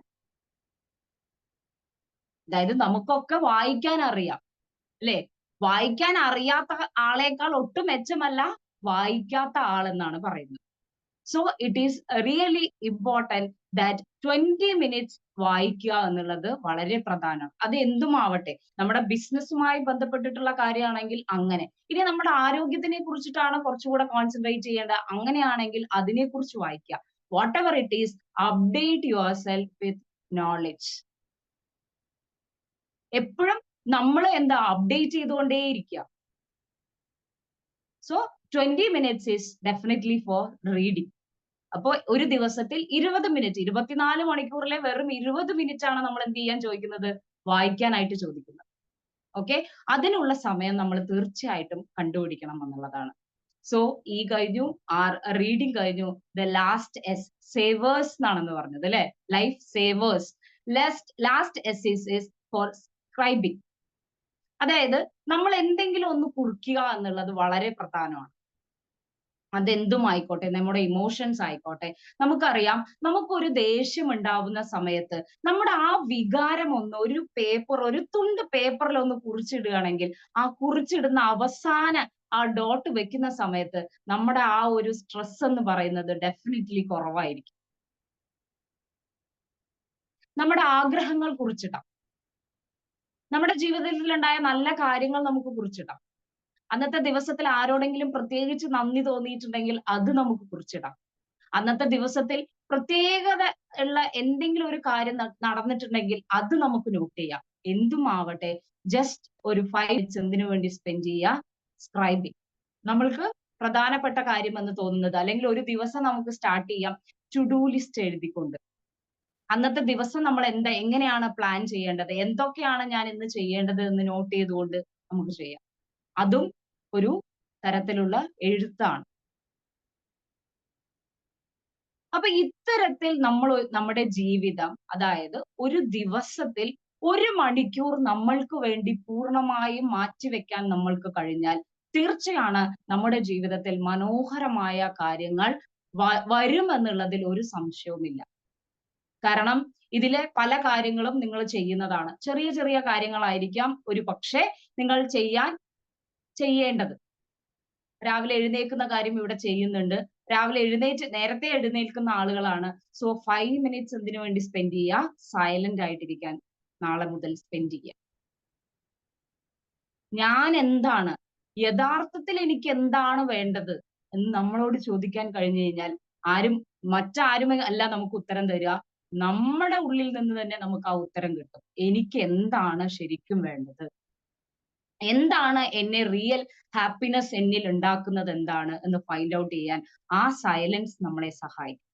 അതായത് നമുക്കൊക്കെ വായിക്കാൻ അറിയാം അല്ലെ? വായിക്കാൻ അറിയാത്ത ആളേക്കാൾ ഒട്ടും മെച്ചമല്ല വായിക്കാത്ത ആളെന്നാണ് പറയുന്നത്. So it is really important that 20 minutes വായിക്കുക എന്നുള്ളത് വളരെ പ്രധാനമാണ്. അത് എന്തുമാവട്ടെ, നമ്മുടെ ബിസിനസ്സുമായി ബന്ധപ്പെട്ടിട്ടുള്ള കാര്യമാണെങ്കിൽ അങ്ങനെ. ഇനി നമ്മുടെ ആരോഗ്യത്തിനെ കുറിച്ചിട്ടാണ് കുറച്ചുകൂടെ കോൺസെൻട്രേറ്റ് ചെയ്യേണ്ടത്, അങ്ങനെയാണെങ്കിൽ അതിനെക്കുറിച്ച് വായിക്കുക. Whatever it is, update yourself with knowledge. എപ്പോഴും നമ്മൾ എന്താ അപ്ഡേറ്റ് ചെയ്തുകൊണ്ടേയിരിക്കുക. So 20 minutes is definitely for reading. അപ്പോൾ ഒരു ദിവസത്തിൽ 20 മിനിറ്റ്, 24 മണിക്കൂറിലെ വെറും 20 മിനിറ്റ് ആണ് നമ്മൾ എന്ത് ചെയ്യാൻ ചോദിക്കുന്നത്, വായിക്കാനായിട്ട് ചോദിക്കുന്നത്. ഓക്കെ, അതിനുള്ള സമയം നമ്മൾ തീർച്ചയായിട്ടും കണ്ടുപിടിക്കണം എന്നുള്ളതാണ്. സോ ഈ കഴിഞ്ഞു, റീഡിങ് കഴിഞ്ഞു. ദ ലാസ്റ്റ് എസ്, സേവേഴ്സ് എന്നാണെന്ന് പറഞ്ഞത് അല്ലെ? Life savers. Last S is for scribing. അതായത് നമ്മൾ എന്തെങ്കിലും ഒന്ന് കുറിക്കുക എന്നുള്ളത് വളരെ പ്രധാനമാണ്. അതെന്തും ആയിക്കോട്ടെ, നമ്മുടെ ഇമോഷൻസ് ആയിക്കോട്ടെ. നമുക്കറിയാം, നമുക്കൊരു ദേഷ്യം ഉണ്ടാവുന്ന സമയത്ത് നമ്മുടെ ആ വികാരം ഒന്ന് ഒരു തുണ്ട് പേപ്പറിൽ ഒന്ന് കുറിച്ചിടുകയാണെങ്കിൽ ആ കുറിച്ചിടുന്ന അവസാന ആ ഡോട്ട് വെക്കുന്ന സമയത്ത് നമ്മുടെ ആ ഒരു സ്ട്രെസ് എന്ന് പറയുന്നത് ഡെഫിനറ്റ്ലി കുറവായിരിക്കും. നമ്മുടെ ആഗ്രഹങ്ങൾ കുറിച്ചിടാം, നമ്മുടെ ജീവിതത്തിൽ ഉണ്ടായ നല്ല കാര്യങ്ങൾ നമുക്ക് കുറിച്ചിടാം. അന്നത്തെ ദിവസത്തിൽ ആരോടെങ്കിലും പ്രത്യേകിച്ച് നന്ദി തോന്നിയിട്ടുണ്ടെങ്കിൽ അത് നമുക്ക് കുറിച്ചിടാം. അന്നത്തെ ദിവസത്തിൽ പ്രത്യേകത ഉള്ള എന്തെങ്കിലും ഒരു കാര്യം നടന്നിട്ടുണ്ടെങ്കിൽ അത് നമുക്ക് നോട്ട് ചെയ്യാം. എന്തുമാവട്ടെ, ജസ്റ്റ് ഒരു 5 മിനിറ്റ്സ് എന്തിനു വേണ്ടി സ്പെൻഡ് ചെയ്യുക, സ്ക്രൈബിങ്. നമ്മൾക്ക് പ്രധാനപ്പെട്ട കാര്യം എന്ന് തോന്നുന്നത്, അല്ലെങ്കിൽ ഒരു ദിവസം നമുക്ക് സ്റ്റാർട്ട് ചെയ്യാം ടു ഡു ലിസ്റ്റ് എഴുതിക്കൊണ്ട്. അന്നത്തെ ദിവസം നമ്മൾ എങ്ങനെയാണ് പ്ലാൻ ചെയ്യേണ്ടത്, എന്തൊക്കെയാണ് ഞാൻ ഇന്ന് ചെയ്യേണ്ടത് എന്ന് നോട്ട് ചെയ്തുകൊണ്ട് നമുക്ക് ചെയ്യാം. അതും ഒരു തരത്തിലുള്ള എഴുത്താണ്. അപ്പൊ ഇത്തരത്തിൽ നമ്മൾ നമ്മുടെ ജീവിതം, അതായത് ഒരു ദിവസത്തിൽ 1 മണിക്കൂർ നമ്മൾക്ക് വേണ്ടി പൂർണ്ണമായും മാറ്റിവെക്കാൻ നമ്മൾക്ക് കഴിഞ്ഞാൽ തീർച്ചയാണ് നമ്മുടെ ജീവിതത്തിൽ മനോഹരമായ കാര്യങ്ങൾ വരുമെന്നുള്ളതിൽ ഒരു സംശയവുമില്ല. കാരണം ഇതിലെ പല കാര്യങ്ങളും നിങ്ങൾ ചെയ്യുന്നതാണ്. ചെറിയ ചെറിയ കാര്യങ്ങളായിരിക്കാം ഒരു പക്ഷേ നിങ്ങൾ ചെയ്യേണ്ടത്. രാവിലെ എഴുന്നേൽക്കുന്ന കാര്യം ഇവിടെ ചെയ്യുന്നുണ്ട്. രാവിലെ നേരത്തെ എഴുന്നേൽക്കുന്ന ആളുകളാണ്. സോ 5 മിനിറ്റ്സ് എന്തിനു വേണ്ടി സ്പെൻഡ് ചെയ്യുക, സൈലന്റ് ആയിട്ടിരിക്കാൻ നാളെ മുതൽ സ്പെൻഡ് ചെയ്യുക. ഞാൻ എന്താണ്, യഥാർത്ഥത്തിൽ എനിക്ക് എന്താണ് വേണ്ടത് എന്ന് നമ്മളോട് ചോദിക്കാൻ കഴിഞ്ഞു കഴിഞ്ഞാൽ മറ്റാരും അല്ല നമുക്ക് ഉത്തരം തരിക, നമ്മുടെ ഉള്ളിൽ നിന്ന് തന്നെ നമുക്ക് ആ ഉത്തരം കിട്ടും. എനിക്ക് എന്താണ് ശരിക്കും വേണ്ടത്, എന്താണ് എന്നെ റിയൽ ഹാപ്പിനെസ് എന്നിൽ ഉണ്ടാക്കുന്നത് എന്താണ് എന്ന് ഫൈൻഡ് ഔട്ട് ചെയ്യാൻ ആ സൈലൻസ് നമ്മളെ സഹായിക്കും.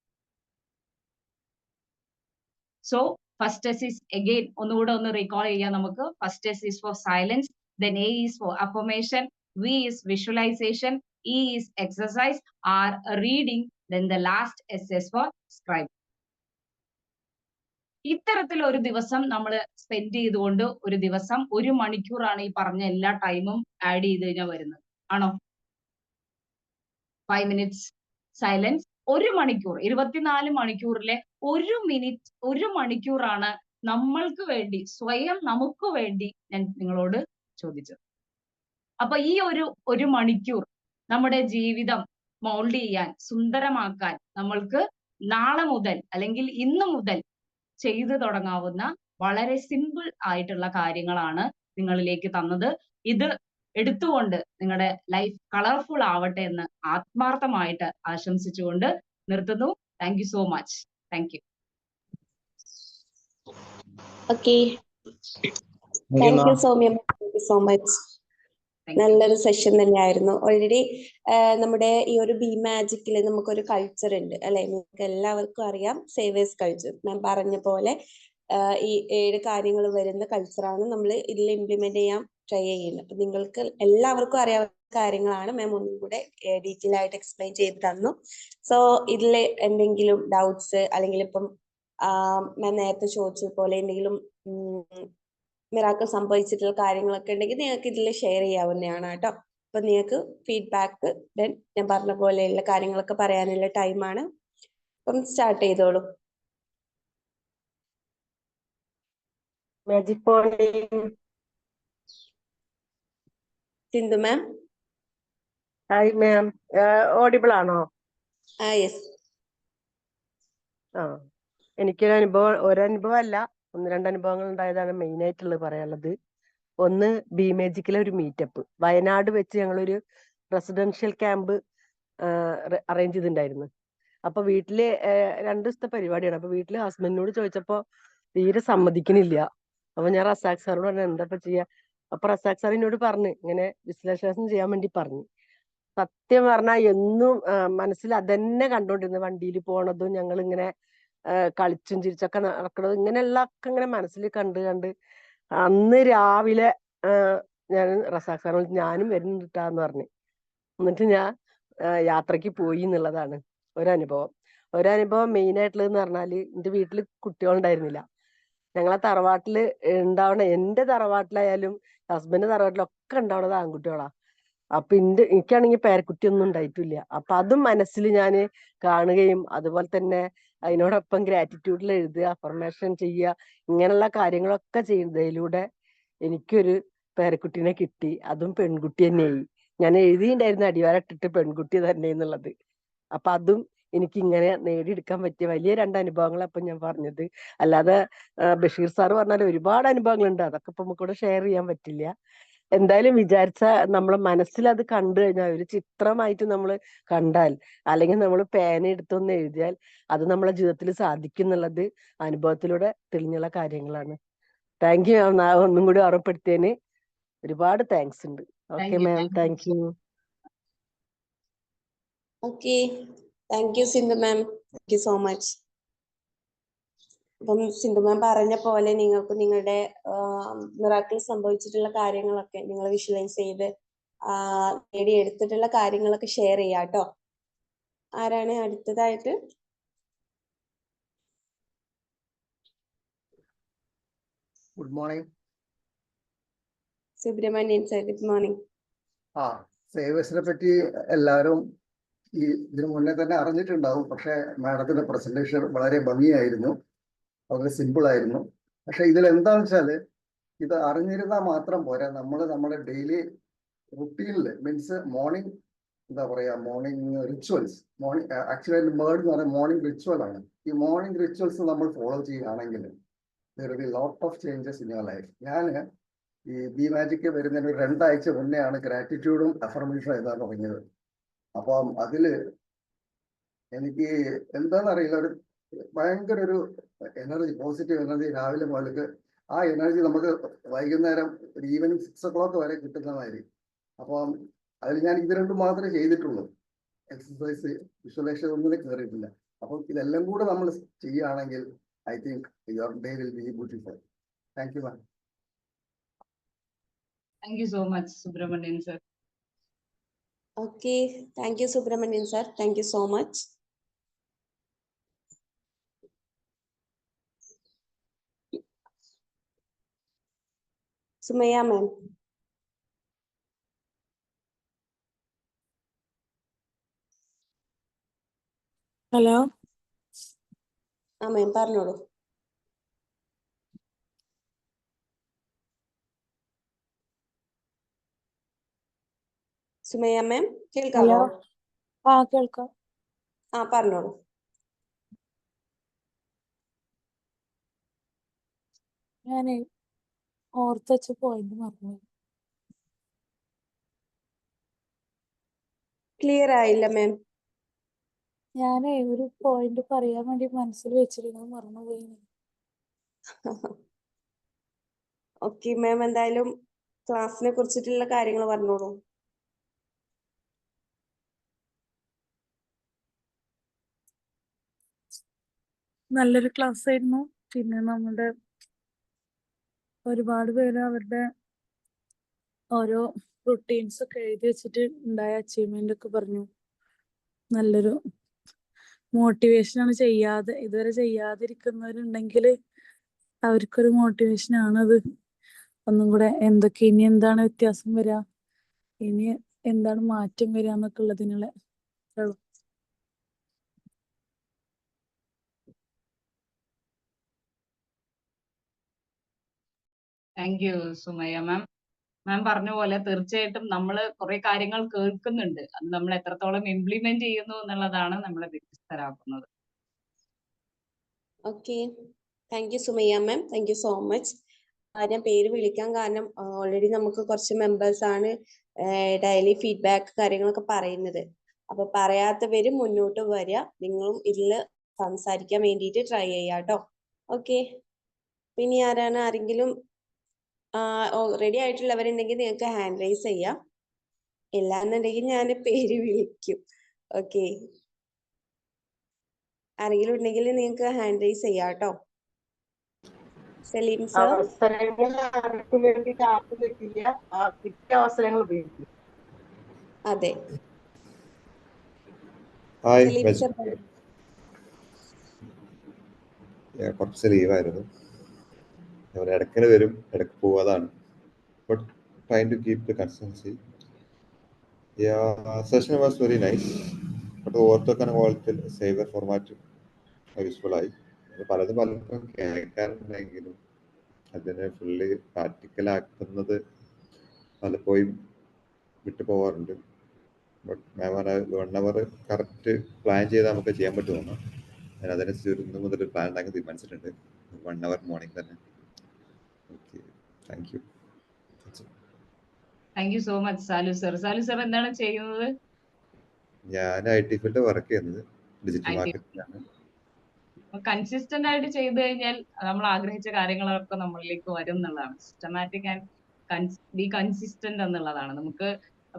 So first S is again ഒന്നുകൂടെ ഒന്ന് റീകോൾ ചെയ്യാം നമുക്ക്. First S is for silence, then A is for affirmation, V is visualization, E is exercise, R reading, then the last S is for scribe. ഇത്തരത്തിൽ ഒരു ദിവസം നമ്മൾ spend ചെയ്തുകൊണ്ട് ഒരു ദിവസം 1 മണിക്കൂറാണ് ഈ പറഞ്ഞ എല്ലാ ടൈമും ആഡ് ചെയ്ത് കഴിഞ്ഞാൽ വരുന്നത്. ആണോ? 5 മിനിറ്റ്സ് സൈലൻസ്, 1 മണിക്കൂർ, 24 മണിക്കൂറിലെ 1 മണിക്കൂറാണ് നമ്മൾക്ക് വേണ്ടി, സ്വയം നമുക്ക് വേണ്ടി ഞാൻ നിങ്ങളോട് ചോദിച്ചത്. അപ്പൊ ഈ ഒരു മണിക്കൂർ നമ്മുടെ ജീവിതം മൗൾഡ് ചെയ്യാൻ, സുന്ദരമാക്കാൻ നമ്മൾക്ക് നാളെ മുതൽ അല്ലെങ്കിൽ ഇന്ന് മുതൽ ചെയ്തു തുടങ്ങാവുന്ന വളരെ സിമ്പിൾ ആയിട്ടുള്ള കാര്യങ്ങളാണ് നിങ്ങളിലേക്ക് തന്നത്. ഇത് എടുത്തുകൊണ്ട് നിങ്ങളുടെ ലൈഫ് കളർഫുൾ ആവട്ടെ എന്ന് ആത്മാർത്ഥമായിട്ട് ആശംസിച്ചുകൊണ്ട് നിർത്തുന്നു. Thank you so much. Thank you. Okay, thank you Soumya, thank you so much. നല്ലൊരു സെഷൻ തന്നെയായിരുന്നു. ഓൾറെഡി നമ്മുടെ ഈ ഒരു ബി മാജിക്കിൽ നമുക്കൊരു കൾച്ചർ ഉണ്ട് അല്ലെ, നിങ്ങൾക്ക് എല്ലാവർക്കും അറിയാം. സേവേഴ്സ് കൾച്ചർ ഞാൻ പറഞ്ഞ പോലെ ഈ 7 കാര്യങ്ങൾ വരുന്ന കൾച്ചറാണ് നമ്മൾ ഇതിൽ ഇംപ്ലിമെന്റ് ചെയ്യാൻ ട്രൈ ചെയ്യുന്നത്. അപ്പൊ നിങ്ങൾക്ക് എല്ലാവർക്കും അറിയാവുന്ന കാര്യങ്ങളാണ്. മാം ഒന്നും കൂടെ ഡീറ്റെയിൽ ആയിട്ട് എക്സ്പ്ലെയിൻ ചെയ്ത് തന്നു. സോ ഇതിൽ എന്തെങ്കിലും ഡൗട്ട്സ് അല്ലെങ്കിൽ ഇപ്പം മാം നേരത്തെ ചോദിച്ച പോലെ എന്തെങ്കിലും മിറാക്കിൾ സംഭവിച്ചിട്ടുള്ള കാര്യങ്ങളൊക്കെ ഉണ്ടെങ്കിൽ നിങ്ങൾക്ക് ഇതിൽ ഷെയർ ചെയ്യാവുന്നതാണ് കേട്ടോ. അപ്പൊ നിങ്ങൾക്ക് ഫീഡ്ബാക്ക് ദെൻ ഞാൻ പറഞ്ഞ പോലെയുള്ള കാര്യങ്ങളൊക്കെ പറയാനുള്ള ടൈമാണ്. അപ്പം സ്റ്റാർട്ട് ചെയ്തോളൂ. Magic morning. Sindhu ma'am. Hi ma'am, audible ആണോ? യെസ്. ഒരനുഭവം അല്ല, 1-2 അനുഭവങ്ങൾ ഉണ്ടായതാണ് മെയിൻ ആയിട്ടുള്ളത് പറയാനുള്ളത്. ഒന്ന്, ബി മാജിക്കിലെ ഒരു മീറ്റപ്പ് വയനാട് വെച്ച് ഞങ്ങളൊരു റെസിഡൻഷ്യൽ ക്യാമ്പ് അറേഞ്ച് ചെയ്തിട്ടുണ്ടായിരുന്നു. അപ്പൊ വീട്ടില് 2 ദിവസത്തെ പരിപാടിയാണ്. അപ്പൊ വീട്ടില് ഹസ്ബൻഡിനോട് ചോദിച്ചപ്പോ തീരെ സമ്മതിക്കണില്ല. അപ്പൊ ഞാൻ റസാഖ് സാറിനോട് പറഞ്ഞു എന്താ ചെയ്യാ. അപ്പൊ റസാഖ് സാർ എന്നോട് പറഞ്ഞു ഇങ്ങനെ വിശ്ലേഷണം ചെയ്യാൻ വേണ്ടി പറഞ്ഞു. സത്യം പറഞ്ഞാൽ എന്നും മനസ്സിൽ അതന്നെ കണ്ടോണ്ടിരുന്നു. വണ്ടിയിൽ പോണതും ഞങ്ങൾ ഇങ്ങനെ കളിച്ചും ചിരിച്ചൊക്കെ നടക്കണതും ഇങ്ങനെയുള്ള ഒക്കെ ഇങ്ങനെ മനസ്സിൽ കണ്ട് അന്ന് രാവിലെ ഞാൻ റസാഖ് സാറിനോട് ഞാനും വരുന്നുണ്ടാന്ന് പറഞ്ഞു. എന്നിട്ട് ഞാൻ യാത്രക്ക് പോയി എന്നുള്ളതാണ് ഒരനുഭവം മെയിൻ ആയിട്ടുള്ളതെന്ന് പറഞ്ഞാല്, എന്റെ വീട്ടില് കുട്ടികളുണ്ടായിരുന്നില്ല. ഞങ്ങളെ തറവാട്ടില് എന്റെ തറവാട്ടിലായാലും ഹസ്ബൻഡ് തറവാട്ടിലൊക്കെ ഉണ്ടാവണത് ആൺകുട്ടികളാ. അപ്പൊ എനിക്കാണെങ്കിൽ പേരക്കുട്ടിയൊന്നും ഉണ്ടായിട്ടില്ല. അപ്പൊ അതും മനസ്സിൽ ഞാൻ കാണുകയും അതുപോലെ തന്നെ അതിനോടൊപ്പം ഗ്രാറ്റിറ്റ്യൂഡിൽ എഴുതുക, അഫർമേഷൻ ചെയ്യുക, ഇങ്ങനെയുള്ള കാര്യങ്ങളൊക്കെ ചെയ്യുന്നതിലൂടെ എനിക്കൊരു പേരക്കുട്ടീനെ കിട്ടി. അതും പെൺകുട്ടി തന്നെയായി. ഞാൻ എഴുതിയിട്ടുണ്ടായിരുന്നു അടിവാരട്ടിട്ട് പെൺകുട്ടി തന്നെ എന്നുള്ളത്. അപ്പൊ അതും എനിക്ക് ഇങ്ങനെ നേടിയെടുക്കാൻ പറ്റിയ വലിയ 2 അനുഭവങ്ങളാണ് ഇപ്പൊ ഞാൻ പറഞ്ഞത്. അല്ലാതെ ബഷീർ സാറ് പറഞ്ഞാൽ ഒരുപാട് അനുഭവങ്ങളുണ്ട്, അതൊക്കെ ഇപ്പൊ നമുക്കിവിടെ ഷെയർ ചെയ്യാൻ പറ്റില്ല. എന്തായാലും വിചാരിച്ച നമ്മളെ മനസ്സിൽ അത് കണ്ടു കഴിഞ്ഞാൽ, ഒരു ചിത്രമായിട്ട് നമ്മൾ കണ്ടാൽ അല്ലെങ്കിൽ നമ്മൾ പേന എടുത്തൊന്ന് എഴുതിയാൽ അത് നമ്മളെ ജീവിതത്തിൽ സാധിക്കും എന്നുള്ളത് അനുഭവത്തിലൂടെ തെളിഞ്ഞുള്ള കാര്യങ്ങളാണ്. താങ്ക് യു മാം, ഒന്നും കൂടി ഓർമ്മപ്പെടുത്തിയതിന് ഒരുപാട് താങ്ക്സ് ഉണ്ട്. Okay ma'am, thank you. Okay, thank U Sindhu ma'am, thank you so much. അപ്പം സിന്ധു മാം പറഞ്ഞ പോലെ നിങ്ങൾക്ക് നിങ്ങളുടെ മിറാക്കിൾ സംഭവിച്ചിട്ടുള്ള കാര്യങ്ങളൊക്കെ നിങ്ങൾ വിഷ്വലൈസ് ചെയ്ത് നേടിയെടുത്തിട്ടുള്ള കാര്യങ്ങളൊക്കെ ഷെയർ ചെയ്യാം കേട്ടോ. ആരാണ് അടുത്തതായിട്ട്? Good morning. Subramanian sir, good morning. സേവേഴ്സിനെ പറ്റി എല്ലാവരും ഇതിനു മുന്നേ തന്നെ അറിഞ്ഞിട്ടുണ്ടാവും. പക്ഷെ മാഡത്തിന്റെ പ്രസന്റേഷൻ വളരെ ഭംഗിയായിരുന്നു, വളരെ സിമ്പിൾ ആയിരുന്നു. പക്ഷെ ഇതിൽ എന്താണെന്ന് വെച്ചാല്, ഇത് അറിഞ്ഞിരുന്നാൽ മാത്രം പോരാ, നമ്മൾ നമ്മുടെ ഡെയിലി റുട്ടീനിൽ means morning morning rituals, actually made എന്ന് പറയുന്നത് മോർണിംഗ് റിച്വൽ ആണ്. ഈ മോർണിംഗ് റിച്വൽസ് നമ്മൾ ഫോളോ ചെയ്യുകയാണെങ്കിൽ there will be lot of changes in your life. ഞാൻ ഈ ബി മാജിക്ക് വരുന്നതിന് 2 ആഴ്ച മുന്നെയാണ് ഗ്രാറ്റിറ്റ്യൂഡും അഫർമേഷനും എഴുതാൻ തുടങ്ങിയത്. അപ്പം അതില് എനിക്ക് എന്താണെന്നറിയില്ല, ഒരു ഭയങ്കര ഒരു എനർജി, പോസിറ്റീവ് എനർജി രാവിലെ മുതൽക്ക്. ആ എനർജി നമുക്ക് വൈകുന്നേരം ഒരു ഈവനിങ് 6 o'clock വരെ കിട്ടുന്നതായിരിക്കും. അപ്പം അതിൽ ഞാൻ ഇത് 2 മാത്രമേ ചെയ്തിട്ടുള്ളൂ. എക്സസൈസ്, വിഷ്വലൈസേഷൻ ഒന്നിനും കയറിയിട്ടില്ല. അപ്പം ഇതെല്ലാം കൂടെ നമ്മൾ ചെയ്യുകയാണെങ്കിൽ I think your day will be beautiful. Thank you, ma'am. Thank you so much, Subramanian sir. Okay, thank you Subramanian sir, thank you so much. Sumaya ma'am. Hello. Ma'am പറഞ്ഞോളൂ. സുമയ്യ മാം കേൾക്കാമോ? കേൾക്കാം. പറഞ്ഞോളൂ. ഞാനേ ഓർത്തുവെച്ച പോയിന്റ് മറന്നു. ക്ലിയർ ആയില്ല മാം. ഞാനേ ഒരു point പറയാൻ വേണ്ടി മനസ്സിൽ വെച്ചിരുന്നു, മറന്നുപോയി. ഓക്കെ മാം, എന്തായാലും ക്ലാസ്സിനെ കുറിച്ചിട്ടുള്ള കാര്യങ്ങൾ പറഞ്ഞോളൂ. നല്ലൊരു ക്ലാസ് ആയിരുന്നു. പിന്നെ നമ്മുടെ ഒരുപാട് പേര് അവരുടെ ഓരോ റുട്ടീൻസ് ഒക്കെ എഴുതി വെച്ചിട്ട് ഉണ്ടായ അച്ചീവ്മെന്റ് ഒക്കെ പറഞ്ഞു. നല്ലൊരു മോട്ടിവേഷനാണ്. ഇതുവരെ ചെയ്യാതിരിക്കുന്നവരുണ്ടെങ്കിൽ അവർക്കൊരു മോട്ടിവേഷൻ ആണത്. ഒന്നും കൂടെ ഇനി എന്താണ് വ്യത്യാസം വരിക, ഇനി എന്താണ് മാറ്റം വരിക എന്നൊക്കെ ഉള്ളതിനുള്ള താങ്ക് യു സുമയ്യ മാം. മാം പറഞ്ഞ പോലെ തീർച്ചയായിട്ടും നമ്മൾ കുറെ കാര്യങ്ങൾ കേൾക്കുന്നുണ്ട്. അത് നമ്മൾ എത്രത്തോളം ഇംപ്ലിമെന്റ് ചെയ്യുന്നു എന്നുള്ളതാണ് നമ്മളെ വ്യത്യസ്തരാക്കുന്നത്. Okay, thank you Sumayya ma'am, thank you so much. ഞാൻ പേര് വിളിക്കാൻ കാരണം ഓൾറെഡി നമുക്ക് കുറച്ച് മെമ്പേഴ്സ് ആണ് ഡെയിലി ഫീഡ്ബാക്ക് കാര്യങ്ങളൊക്കെ പറയുന്നത്. അപ്പൊ പറയാത്തവര് മുന്നോട്ട് വരിക, നിങ്ങളും ഇതിൽ സംസാരിക്കാൻ വേണ്ടിയിട്ട് ട്രൈ ചെയ്യാട്ടോ. ഓക്കെ, പിന്നെ ആരെങ്കിലും റെഡി ആയിട്ടുള്ളവരുണ്ടെങ്കിൽ നിങ്ങൾക്ക് ഹാൻഡ് റൈസ് ചെയ്യാം. ഇല്ലാന്നുണ്ടെങ്കിൽ ഞാൻ പേര് വിളിക്കും. ഓക്കെ, ആരെങ്കിലും ഉണ്ടെങ്കിൽ നിങ്ങൾക്ക് ഹാൻഡ് റൈസ് ചെയ്യാം കേട്ടോ. സലീം സർ. അവസരങ്ങൾ ആർക്കും വേണ്ടിയിട്ട് ആർക്കും കിട്ടില്ല, കിട്ടിയ അവസരങ്ങൾ ഉപയോഗിക്കും. അതെ, ഹായ്, സലീം സർ. കുറച്ച് ലീവായിരുന്നു. ഇടയ്ക്കിടെ വരും, ഇടയ്ക്ക് പോവാതാണ്. But trying to keep the consistency. Session was very nice. But ഓർത്തൊക്കെ പോലത്തിൽ സേവർ ഫോർമാറ്റ് യൂസ്ഫുൾ ആയി. പലതും കേൾക്കാറുണ്ടെങ്കിലും അതിനെ ഫുള്ളി പ്രാക്ടിക്കലാക്കുന്നത് പലപ്പോഴും വിട്ടു പോകാറുണ്ട്. But ma'am 1 hour correct plan ചെയ്താൽ നമുക്ക് ചെയ്യാൻ പറ്റുമെന്ന് ഞാൻ അതിനനുസരിച്ച് ഇന്ന് മുതൽ പ്ലാൻ ഉണ്ടാക്കി തീരുമാനിച്ചിട്ടുണ്ട്. 1 hour മോർണിംഗ് തന്നെ. Okay, thank you. Thank you so much Salu sir. Salu sir എന്താണ് ചെയ്യുന്നത്? ഞാൻ IT ഫീൽഡ് വർക്ക് ചെയ്യുന്നത്, ഡിജിറ്റൽ മാർക്കറ്റിംഗാണ്. കൺസിസ്റ്റന്റ് ആയിട്ട് ചെയ്തു കഴിഞ്ഞാൽ നമ്മൾ ആഗ്രഹിച്ച കാര്യങ്ങളൊക്കെ നമ്മളിലേക്ക് വരും എന്നുള്ളതാണ്. സിസ്റ്റമാറ്റിക് ആൻഡ് ബി കൺസിസ്റ്റന്റ് എന്നുള്ളതാണ്. നമുക്ക്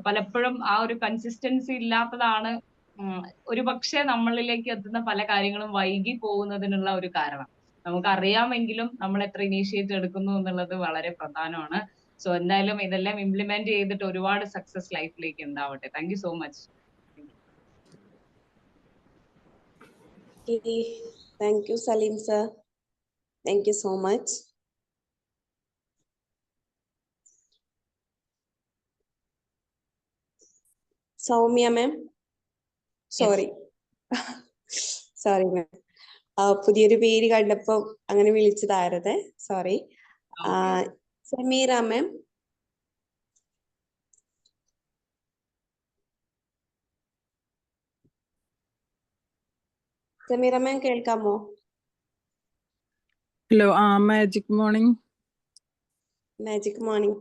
പലപ്പോഴും ആ ഒരു കൺസിസ്റ്റൻസി ഇല്ലാത്തതാണ് ഒരു പക്ഷേ നമ്മളിലേക്ക് എത്തുന്ന പല കാര്യങ്ങളും വൈകി പോകുന്നതിനുള്ള ഒരു കാരണം. നമുക്ക് അറിയാമെങ്കിലും നമ്മൾ എത്ര ഇനീഷ്യേറ്റ് എടുക്കുന്നു എന്നുള്ളത് വളരെ പ്രധാനമാണ്. സോ എന്തായാലും ഇതെല്ലാം ഇംപ്ലിമെന്റ് ചെയ്തിട്ട് ഒരുപാട് സക്സസ് ലൈഫിലേക്ക് ഉണ്ടാവട്ടെ. Thank you so much. Thank you, Salim sir. Thank you so much. Soumya ma'am. Sorry. Sorry ma'am. പുതിയൊരു പേര് കണ്ടപ്പോൾ അങ്ങനെ വിളിച്ചതായിരുന്നേ. സോറി. സമീറ മാം. സമീറ മാം കേൾക്കാമോ? Hello, magic morning. Magic morning.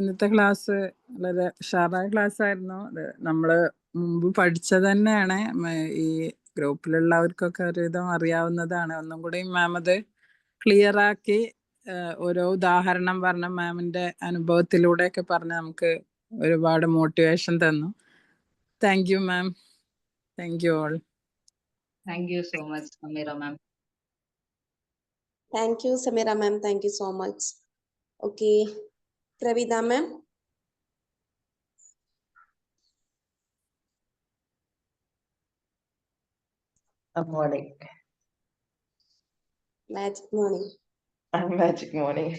ഇന്നത്തെ ക്ലാസ് വളരെ ഉഷാറായ ക്ലാസ് ആയിരുന്നു. അത് നമ്മള് മുമ്പ് പഠിച്ചത് തന്നെയാണ്. ഈ ഗ്രൂപ്പിലുള്ളവർക്കൊക്കെ ഒരുവിധം അറിയാവുന്നതാണ്. ഒന്നും കൂടി മാം അത് ക്ലിയർ ആക്കി ഓരോ ഉദാഹരണം പറഞ്ഞ മാമിന്റെ അനുഭവത്തിലൂടെയൊക്കെ പറഞ്ഞ് നമുക്ക് ഒരുപാട് മോട്ടിവേഷൻ തന്നു. Thank you ma'am. Thank you all. Thank you so much Sameera ma'am. Thank you, Samira ma'am. Thank you so much. Okay, Pravida ma'am. Morning. Magic morning. Magic morning.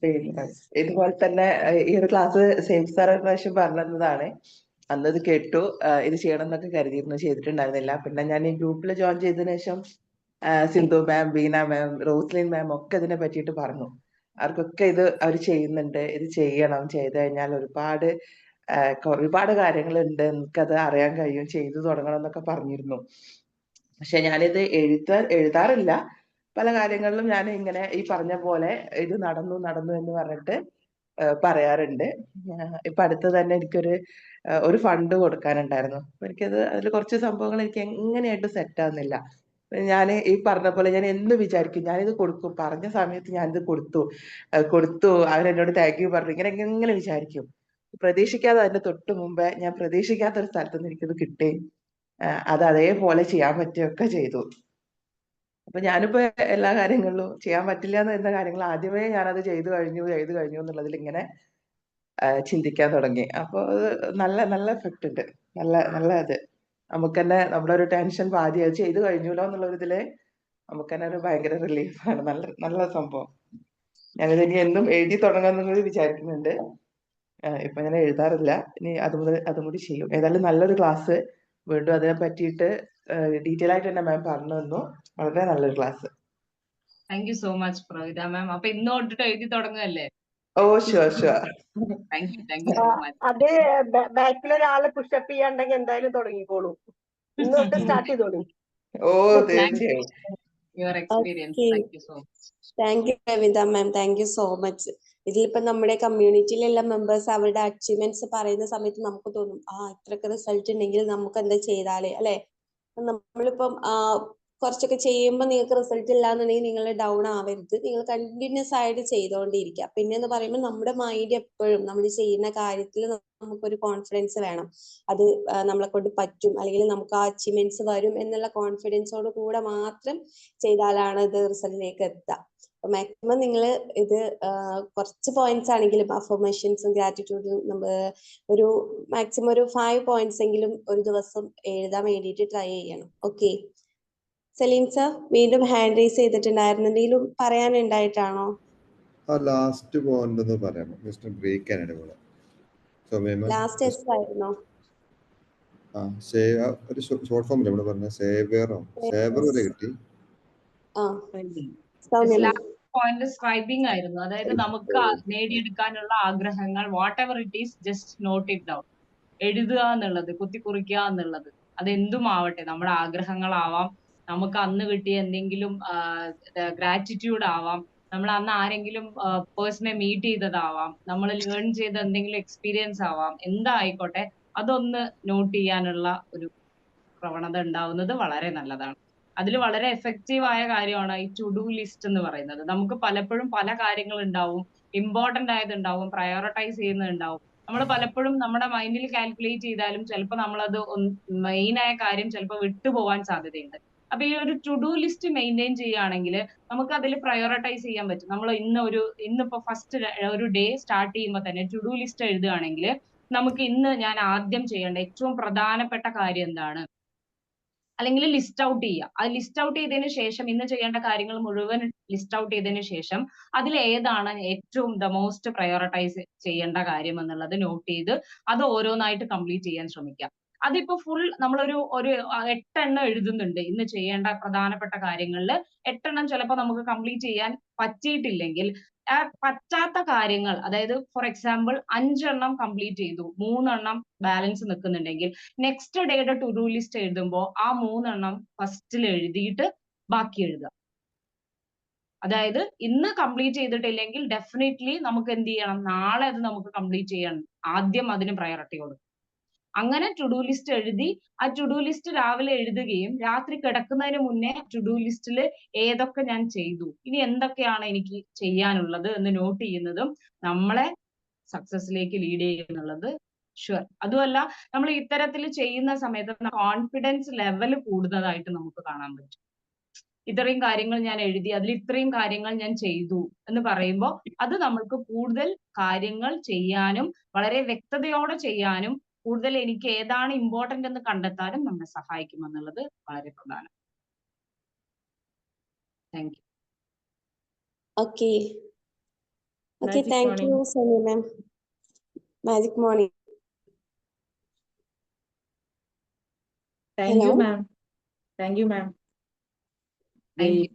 പിന്നെ ഇതുപോലെ തന്നെ ഈ ഒരു ക്ലാസ് സേഫ് സാർ ഒരു പ്രാവശ്യം പറഞ്ഞതാണ്. അന്നത് കേട്ടു, ഇത് ചെയ്യണം എന്നൊക്കെ കരുതിയിരുന്നു, ചെയ്തിട്ടുണ്ടായിരുന്നില്ല. പിന്നെ ഞാൻ ഈ ഗ്രൂപ്പിൽ ജോയിൻ ചെയ്തതിനു ശേഷം സിന്ധു മാം, ബീന മാം, റോസ്ലിൻ മാം ഒക്കെ ഇതിനെ പറ്റിയിട്ട് പറഞ്ഞു. അവർക്കൊക്കെ ഇത് അവർ ചെയ്യുന്നുണ്ട്, ഇത് ചെയ്യണം, ചെയ്ത് കഴിഞ്ഞാൽ ഒരുപാട് കാര്യങ്ങളുണ്ട്, എനിക്കത് അറിയാൻ കഴിയും, ചെയ്തു തുടങ്ങണം എന്നൊക്കെ പറഞ്ഞിരുന്നു. പക്ഷെ ഞാനിത് എഴുതാറില്ല. പല കാര്യങ്ങളിലും ഞാൻ ഇങ്ങനെ ഈ പറഞ്ഞ പോലെ ഇത് നടന്നു എന്ന് പറഞ്ഞിട്ട് പറയാറുണ്ട്. ഇപ്പൊ അടുത്ത് തന്നെ എനിക്കൊരു ഒരു ഫണ്ട് കൊടുക്കാനുണ്ടായിരുന്നു. അപ്പൊ എനിക്കത് അതിൽ കുറച്ച് സംഭവങ്ങൾ എനിക്ക് എങ്ങനെയായിട്ടും സെറ്റ് ആവുന്നില്ല. ഞാൻ ഈ പറഞ്ഞ പോലെ ഞാൻ എന്ന് വിചാരിക്കും ഞാനിത് കൊടുക്കും, പറഞ്ഞ സമയത്ത് ഞാനിത് കൊടുത്തു അവരെന്നോട് താങ്ക് യു പറഞ്ഞു, ഇങ്ങനെ എങ്ങനെ വിചാരിക്കും. പ്രതീക്ഷിക്കാതെ അതിന്റെ തൊട്ട് മുമ്പേ ഞാൻ പ്രതീക്ഷിക്കാത്ത ഒരു സ്ഥലത്ത് നിന്ന് എനിക്കിത് കിട്ടി. അത് അതേപോലെ ചെയ്യാൻ പറ്റുകയൊക്കെ ചെയ്തു. അപ്പൊ ഞാനിപ്പോ എല്ലാ കാര്യങ്ങളിലും ചെയ്യാൻ പറ്റില്ല എന്ന് വരുന്ന കാര്യങ്ങൾ ആദ്യമേ ഞാനത് ചെയ്തു കഴിഞ്ഞു എന്നുള്ളതിൽ ഇങ്ങനെ ചിന്തിക്കാൻ തുടങ്ങി. അപ്പൊ അത് നല്ല എഫക്റ്റ് ഉണ്ട്. നല്ല ഇത് നമുക്ക് തന്നെ നമ്മുടെ ഒരു ടെൻഷൻ പാതി അത് ചെയ്തു കഴിഞ്ഞല്ലോ എന്നുള്ള ഇതില് നമുക്ക് തന്നെ ഒരു ഭയങ്കര റിലീഫാണ്. നല്ല സംഭവം. ഞാനിത് ഇനി എന്നും എഴുതി തുടങ്ങാമെന്നുള്ളത് വിചാരിക്കുന്നുണ്ട്. ഇപ്പൊ ഞാൻ എഴുതാറില്ല, ഇനി അതും കൂടി ചെയ്യും. ഏതായാലും നല്ലൊരു ക്ലാസ്. വീണ്ടും അതിനെ പറ്റിയിട്ട് ഡീറ്റെയിൽ ആയിട്ട് തന്നെ മാം പറഞ്ഞു തന്നു. വളരെ നല്ലൊരു class. Thank you so much Pravitha ma'am. അപ്പൊ ഇന്ന് തൊട്ടിട്ട് എഴുതി തുടങ്ങുകയല്ലേ? Oh sure thank you so much. അത് ബാക്കിലൊരാള് പുഷപ്പ് ചെയ്യാണ്ടെങ്കിൽ എന്തായാലും തുടങ്ങിക്കോളൂ. ഇന്ന് തൊട്ട് സ്റ്റാർട്ട് ചെയ്തോളൂ. ഓ തീർച്ചയായും. Your experience. Thank you so much. Thank you Pravitha ma'am, thank you so much. ഇതിലിപ്പോ നമ്മുടെ കമ്മ്യൂണിറ്റിയിലുള്ള മെമ്പേഴ്സ് അവരുടെ അച്ചീവ്മെന്റ്സ് പറയുന്ന സമയത്ത് നമുക്ക് തോന്നും ഇത്രയൊക്കെ റിസൾട്ട് ഉണ്ടെങ്കിൽ നമുക്ക് എന്താ ചെയ്താലേ അല്ലെ. നമ്മളിപ്പം കുറച്ചൊക്കെ ചെയ്യുമ്പോൾ നിങ്ങൾക്ക് റിസൾട്ട് ഇല്ല എന്നുണ്ടെങ്കിൽ നിങ്ങൾ ഡൗൺ ആവരുത്. നിങ്ങൾ കണ്ടിന്യൂസ് ആയിട്ട് ചെയ്തുകൊണ്ടിരിക്കുക. പിന്നെ എന്ന് പറയുമ്പോൾ നമ്മുടെ മൈൻഡ് എപ്പോഴും നമ്മൾ ചെയ്യുന്ന കാര്യത്തിൽ നമുക്കൊരു കോൺഫിഡൻസ് വേണം. അത് നമ്മളെ കൊണ്ട് പറ്റും, അല്ലെങ്കിൽ നമുക്ക് ആ അച്ചീവ്മെന്റ്സ് വരും എന്നുള്ള കോൺഫിഡൻസോട് കൂടെ മാത്രം ചെയ്താലാണ് ഇത് റിസൾട്ടിലേക്ക് എത്തുക. മാക്സിമം നിങ്ങൾ ഇത് കുറച്ച് പോയിന്റ്സ് ആണെങ്കിലും അഫർമേഷൻസും ഗ്രാറ്റിറ്റ്യൂഡും ഒരു മാക്സിമം ഒരു 5 പോയിന്റ്സ് എങ്കിലും ഒരു ദിവസം എഴുതാൻ വേണ്ടിയിട്ട് ട്രൈ ചെയ്യണം. ഓക്കെ. സലീം സർ വീണ്ടും ഹാൻഡ് റൈസ് ചെയ്തിട്ടുണ്ടായിരുന്നു. എന്തെങ്കിലും പറയാനുണ്ടായിട്ടാണോ? ലാസ്റ്റ് പോയിന്റ് ഒന്ന് പറയാമോ? ജസ്റ്റ് ബ്രേക്ക് ചെയ്യാനാണ് ഇവിടെ. ലാസ്റ്റ് എസ് ആയിരുന്നോ? ഒരു ഷോർട്ട് ഫോമിൽ ഇവിടെ പറഞ്ഞ സേവർ വരെ കിട്ടി. പോയിന്റ് സ്ക്രൈബിംഗ് ആയിരുന്നു. അതായത് നമുക്ക് നേടിയെടുക്കാനുള്ള ആഗ്രഹങ്ങൾ whatever it is just note it down. എഴുതുക എന്നുള്ളത്, കുത്തിക്കുറിക്കുക എന്നുള്ളത്, അതെന്തും ആവട്ടെ. നമ്മുടെ ആഗ്രഹങ്ങളാവാം, നമുക്ക് അന്ന് കിട്ടിയ എന്തെങ്കിലും ഗ്രാറ്റിറ്റ്യൂഡ് ആവാം, നമ്മൾ അന്ന് ആരെങ്കിലും പേഴ്സണെ മീറ്റ് ചെയ്തതാവാം, നമ്മൾ ലേൺ ചെയ്ത എന്തെങ്കിലും എക്സ്പീരിയൻസ് ആവാം, എന്തായിക്കോട്ടെ അതൊന്ന് നോട്ട് ചെയ്യാനുള്ള ഒരു പ്രവണത ഉണ്ടാവുന്നത് വളരെ നല്ലതാണ്. അതിൽ വളരെ എഫക്റ്റീവ് ആയ കാര്യമാണ് ഈ ടു ഡു ലിസ്റ്റ് എന്ന് പറയുന്നത്. നമുക്ക് പലപ്പോഴും പല കാര്യങ്ങൾ ഉണ്ടാവും, ഇമ്പോർട്ടന്റ് ആയതുണ്ടാവും, പ്രയോറിറ്റൈസ് ചെയ്യുന്നതുണ്ടാവും. നമ്മൾ പലപ്പോഴും നമ്മുടെ മൈൻഡിൽ കാൽക്കുലേറ്റ് ചെയ്താലും ചിലപ്പോൾ നമ്മളത് മെയിൻ ആയ കാര്യം ചിലപ്പോൾ വിട്ടുപോകാൻ സാധ്യതയുണ്ട്. അപ്പൊ ഈ ഒരു ടു ഡു ലിസ്റ്റ് മെയിൻറ്റെയിൻ ചെയ്യുകയാണെങ്കിൽ നമുക്ക് അതിൽ പ്രയോറിറ്റൈസ് ചെയ്യാൻ പറ്റും. നമ്മൾ ഇന്നിപ്പോ ഫസ്റ്റ് ഒരു ഡേ സ്റ്റാർട്ട് ചെയ്യുമ്പോൾ തന്നെ ടു ഡു ലിസ്റ്റ് എഴുതുകയാണെങ്കിൽ നമുക്ക് ഇന്ന് ഞാൻ ആദ്യം ചെയ്യേണ്ട ഏറ്റവും പ്രധാനപ്പെട്ട കാര്യം എന്താണ്, അല്ലെങ്കിൽ ലിസ്റ്റ് ഔട്ട് ചെയ്യുക. അത് ലിസ്റ്റ് ഔട്ട് ചെയ്തതിന് ശേഷം ഇന്ന് ചെയ്യേണ്ട കാര്യങ്ങൾ മുഴുവൻ ലിസ്റ്റ് ഔട്ട് ചെയ്തതിന് ശേഷം അതിൽ ഏതാണ് ഏറ്റവും മോസ്റ്റ് പ്രയോറിറ്റൈസ് ചെയ്യേണ്ട കാര്യം എന്നുള്ളത് നോട്ട് ചെയ്ത് അത് ഓരോന്നായിട്ട് കംപ്ലീറ്റ് ചെയ്യാൻ ശ്രമിക്കാം. അതിപ്പോ ഫുൾ നമ്മളൊരു 8 എണ്ണം എഴുതുന്നുണ്ട് ഇന്ന് ചെയ്യേണ്ട പ്രധാനപ്പെട്ട കാര്യങ്ങളിൽ. 8 എണ്ണം ചിലപ്പോൾ നമുക്ക് കംപ്ലീറ്റ് ചെയ്യാൻ പറ്റിയിട്ടില്ലെങ്കിൽ പറ്റാത്ത കാര്യങ്ങൾ, അതായത് ഫോർ എക്സാമ്പിൾ 5 എണ്ണം കംപ്ലീറ്റ് ചെയ്തു, 3 എണ്ണം ബാലൻസ് നിൽക്കുന്നുണ്ടെങ്കിൽ നെക്സ്റ്റ് ഡേയുടെ ടു ഡു ലിസ്റ്റ് എഴുതുമ്പോൾ ആ 3 എണ്ണം ഫസ്റ്റിൽ എഴുതിയിട്ട് ബാക്കി എഴുതുക. അതായത് ഇന്ന് കംപ്ലീറ്റ് ചെയ്തിട്ടില്ലെങ്കിൽ ഡെഫിനറ്റ്ലി നമുക്ക് എന്ത് ചെയ്യണം, നാളെ അത് നമുക്ക് കംപ്ലീറ്റ് ചെയ്യണം. ആദ്യം അതിന് പ്രയോറിറ്റി കൊടുക്കും. അങ്ങനെ ടു ഡു ലിസ്റ്റ് എഴുതി ആ ടു ഡു ലിസ്റ്റ് രാവിലെ എഴുതുകയും രാത്രി കിടക്കുന്നതിന് മുന്നേ ടു ഡു ലിസ്റ്റിൽ ഏതൊക്കെ ഞാൻ ചെയ്തു, ഇനി എന്തൊക്കെയാണ് എനിക്ക് ചെയ്യാനുള്ളത് എന്ന് നോട്ട് ചെയ്യുന്നതും നമ്മളെ സക്സസിലേക്ക് ലീഡ് ചെയ്യുന്നുള്ളത് ഷുവർ. അതുമല്ല നമ്മൾ ഇത്തരത്തിൽ ചെയ്യുന്ന സമയത്ത് കോൺഫിഡൻസ് ലെവൽ കൂടുന്നതായിട്ട് നമുക്ക് കാണാൻ പറ്റും. ഇത്രയും കാര്യങ്ങൾ ഞാൻ എഴുതി, അതിൽ ഇത്രയും കാര്യങ്ങൾ ഞാൻ ചെയ്തു എന്ന് പറയുമ്പോൾ അത് നമ്മൾക്ക് കൂടുതൽ കാര്യങ്ങൾ ചെയ്യാനും വളരെ വ്യക്തതയോടെ ചെയ്യാനും കൂടുതൽ എനിക്ക് ഏതാണ് ഇമ്പോർട്ടന്റ് എന്ന് കണ്ടെത്താനും നമ്മളെ സഹായിക്കും എന്നുള്ളത് വളരെ പ്രധാനം. Thank you. Okay, thank U Soni ma'am. Magic morning. Thank you മാം.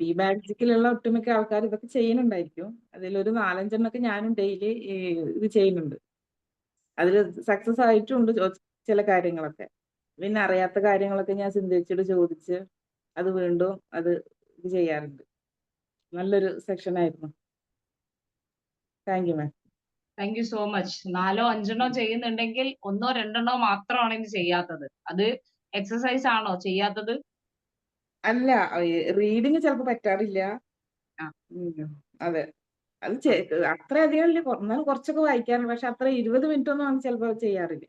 ഈ മാജിക്കിലുള്ള ഒട്ടുമിക്ക ആൾക്കാർ ഇതൊക്കെ ചെയ്യുന്നുണ്ടായിരിക്കും. അതിലൊരു 4-5 എണ്ണമൊക്കെ ഞാനും ഡെയിലി ഇത് ചെയ്യുന്നുണ്ട്. അതിൽ സക്സസ് ആയിട്ടുണ്ട് ചില കാര്യങ്ങളൊക്കെ. പിന്നെ അറിയാത്ത കാര്യങ്ങളൊക്കെ ഞാൻ ചിന്തിച്ചിട്ട് ചോദിച്ച് അത് വീണ്ടും ഇത് ചെയ്യാറുണ്ട്. നല്ലൊരു സെക്ഷൻ ആയിരുന്നു. Thank you ma'am. Thank you so much. 4 5 ചെയ്യുന്നുണ്ടെങ്കിൽ 1 2 മാത്രമാണ് ഇനി ചെയ്യാത്തത്. അത് എക്സസൈസ് ആണോ ചെയ്യാത്തത്? അല്ല, റീഡിങ് ചിലപ്പോ പറ്റാറില്ല. ആ. അതെ, അത് അത്രയധികം ഇല്ല, എന്നാലും കുറച്ചൊക്കെ വായിക്കാറുണ്ട്. പക്ഷെ അത്ര 20 മിനിറ്റ് ഒന്നും ചിലപ്പോ ചെയ്യാറില്ല.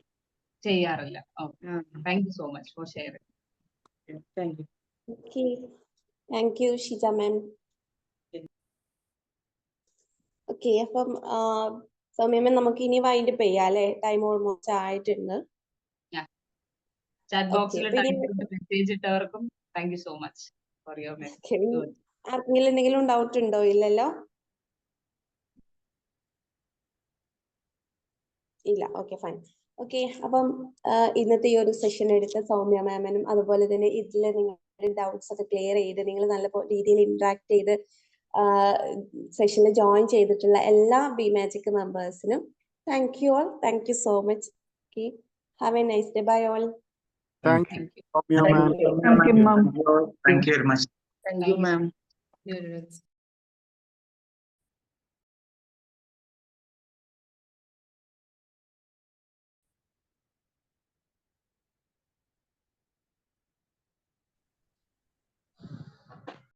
ചെയ്യാറില്ല. Okay, thank you so much for sharing. Thank you. Okay, thank you Shija ma'am. Okay, അപ്പം സൗമ്യ മാം നമുക്ക് ഇനി വൈൻഡപ്പ് ചെയ്യാം അല്ലേ? ടൈം ഓൾമോസ്റ്റ് ആയിട്ടുണ്ട്. ചാറ്റ് ഓക്കെ, ബോക്സിൽ അപ്പൊ ഇനി മെസ്സേജ് ഇട്ടവർക്കും thank you so much for your message. ആർക്കെങ്കിലും എന്തെങ്കിലും ഡൗട്ട് ഉണ്ടോ? ഇല്ലല്ലോ? ഇല്ല, ഓക്കെ ഫൈൻ. ഓക്കെ, അപ്പം ഇന്നത്തെ ഈ ഒരു സെഷൻ എടുത്ത സൗമ്യ മാമിനും അതുപോലെ തന്നെ ഇതിൽ നിങ്ങളുടെ ഡൗട്ട്സ് ഒക്കെ ക്ലിയർ ചെയ്ത് നിങ്ങൾ നല്ല രീതിയിൽ ഇന്ററാക്ട് ചെയ്ത് സെഷനിൽ ജോയിൻ ചെയ്തിട്ടുള്ള എല്ലാ ബി മാജിക് മെമ്പേഴ്സിനും thank you all. Thank you so much. Okay, have a nice day. Bye all. Thank you Soumya ma'am. Thank you very much. Thank you ma'am.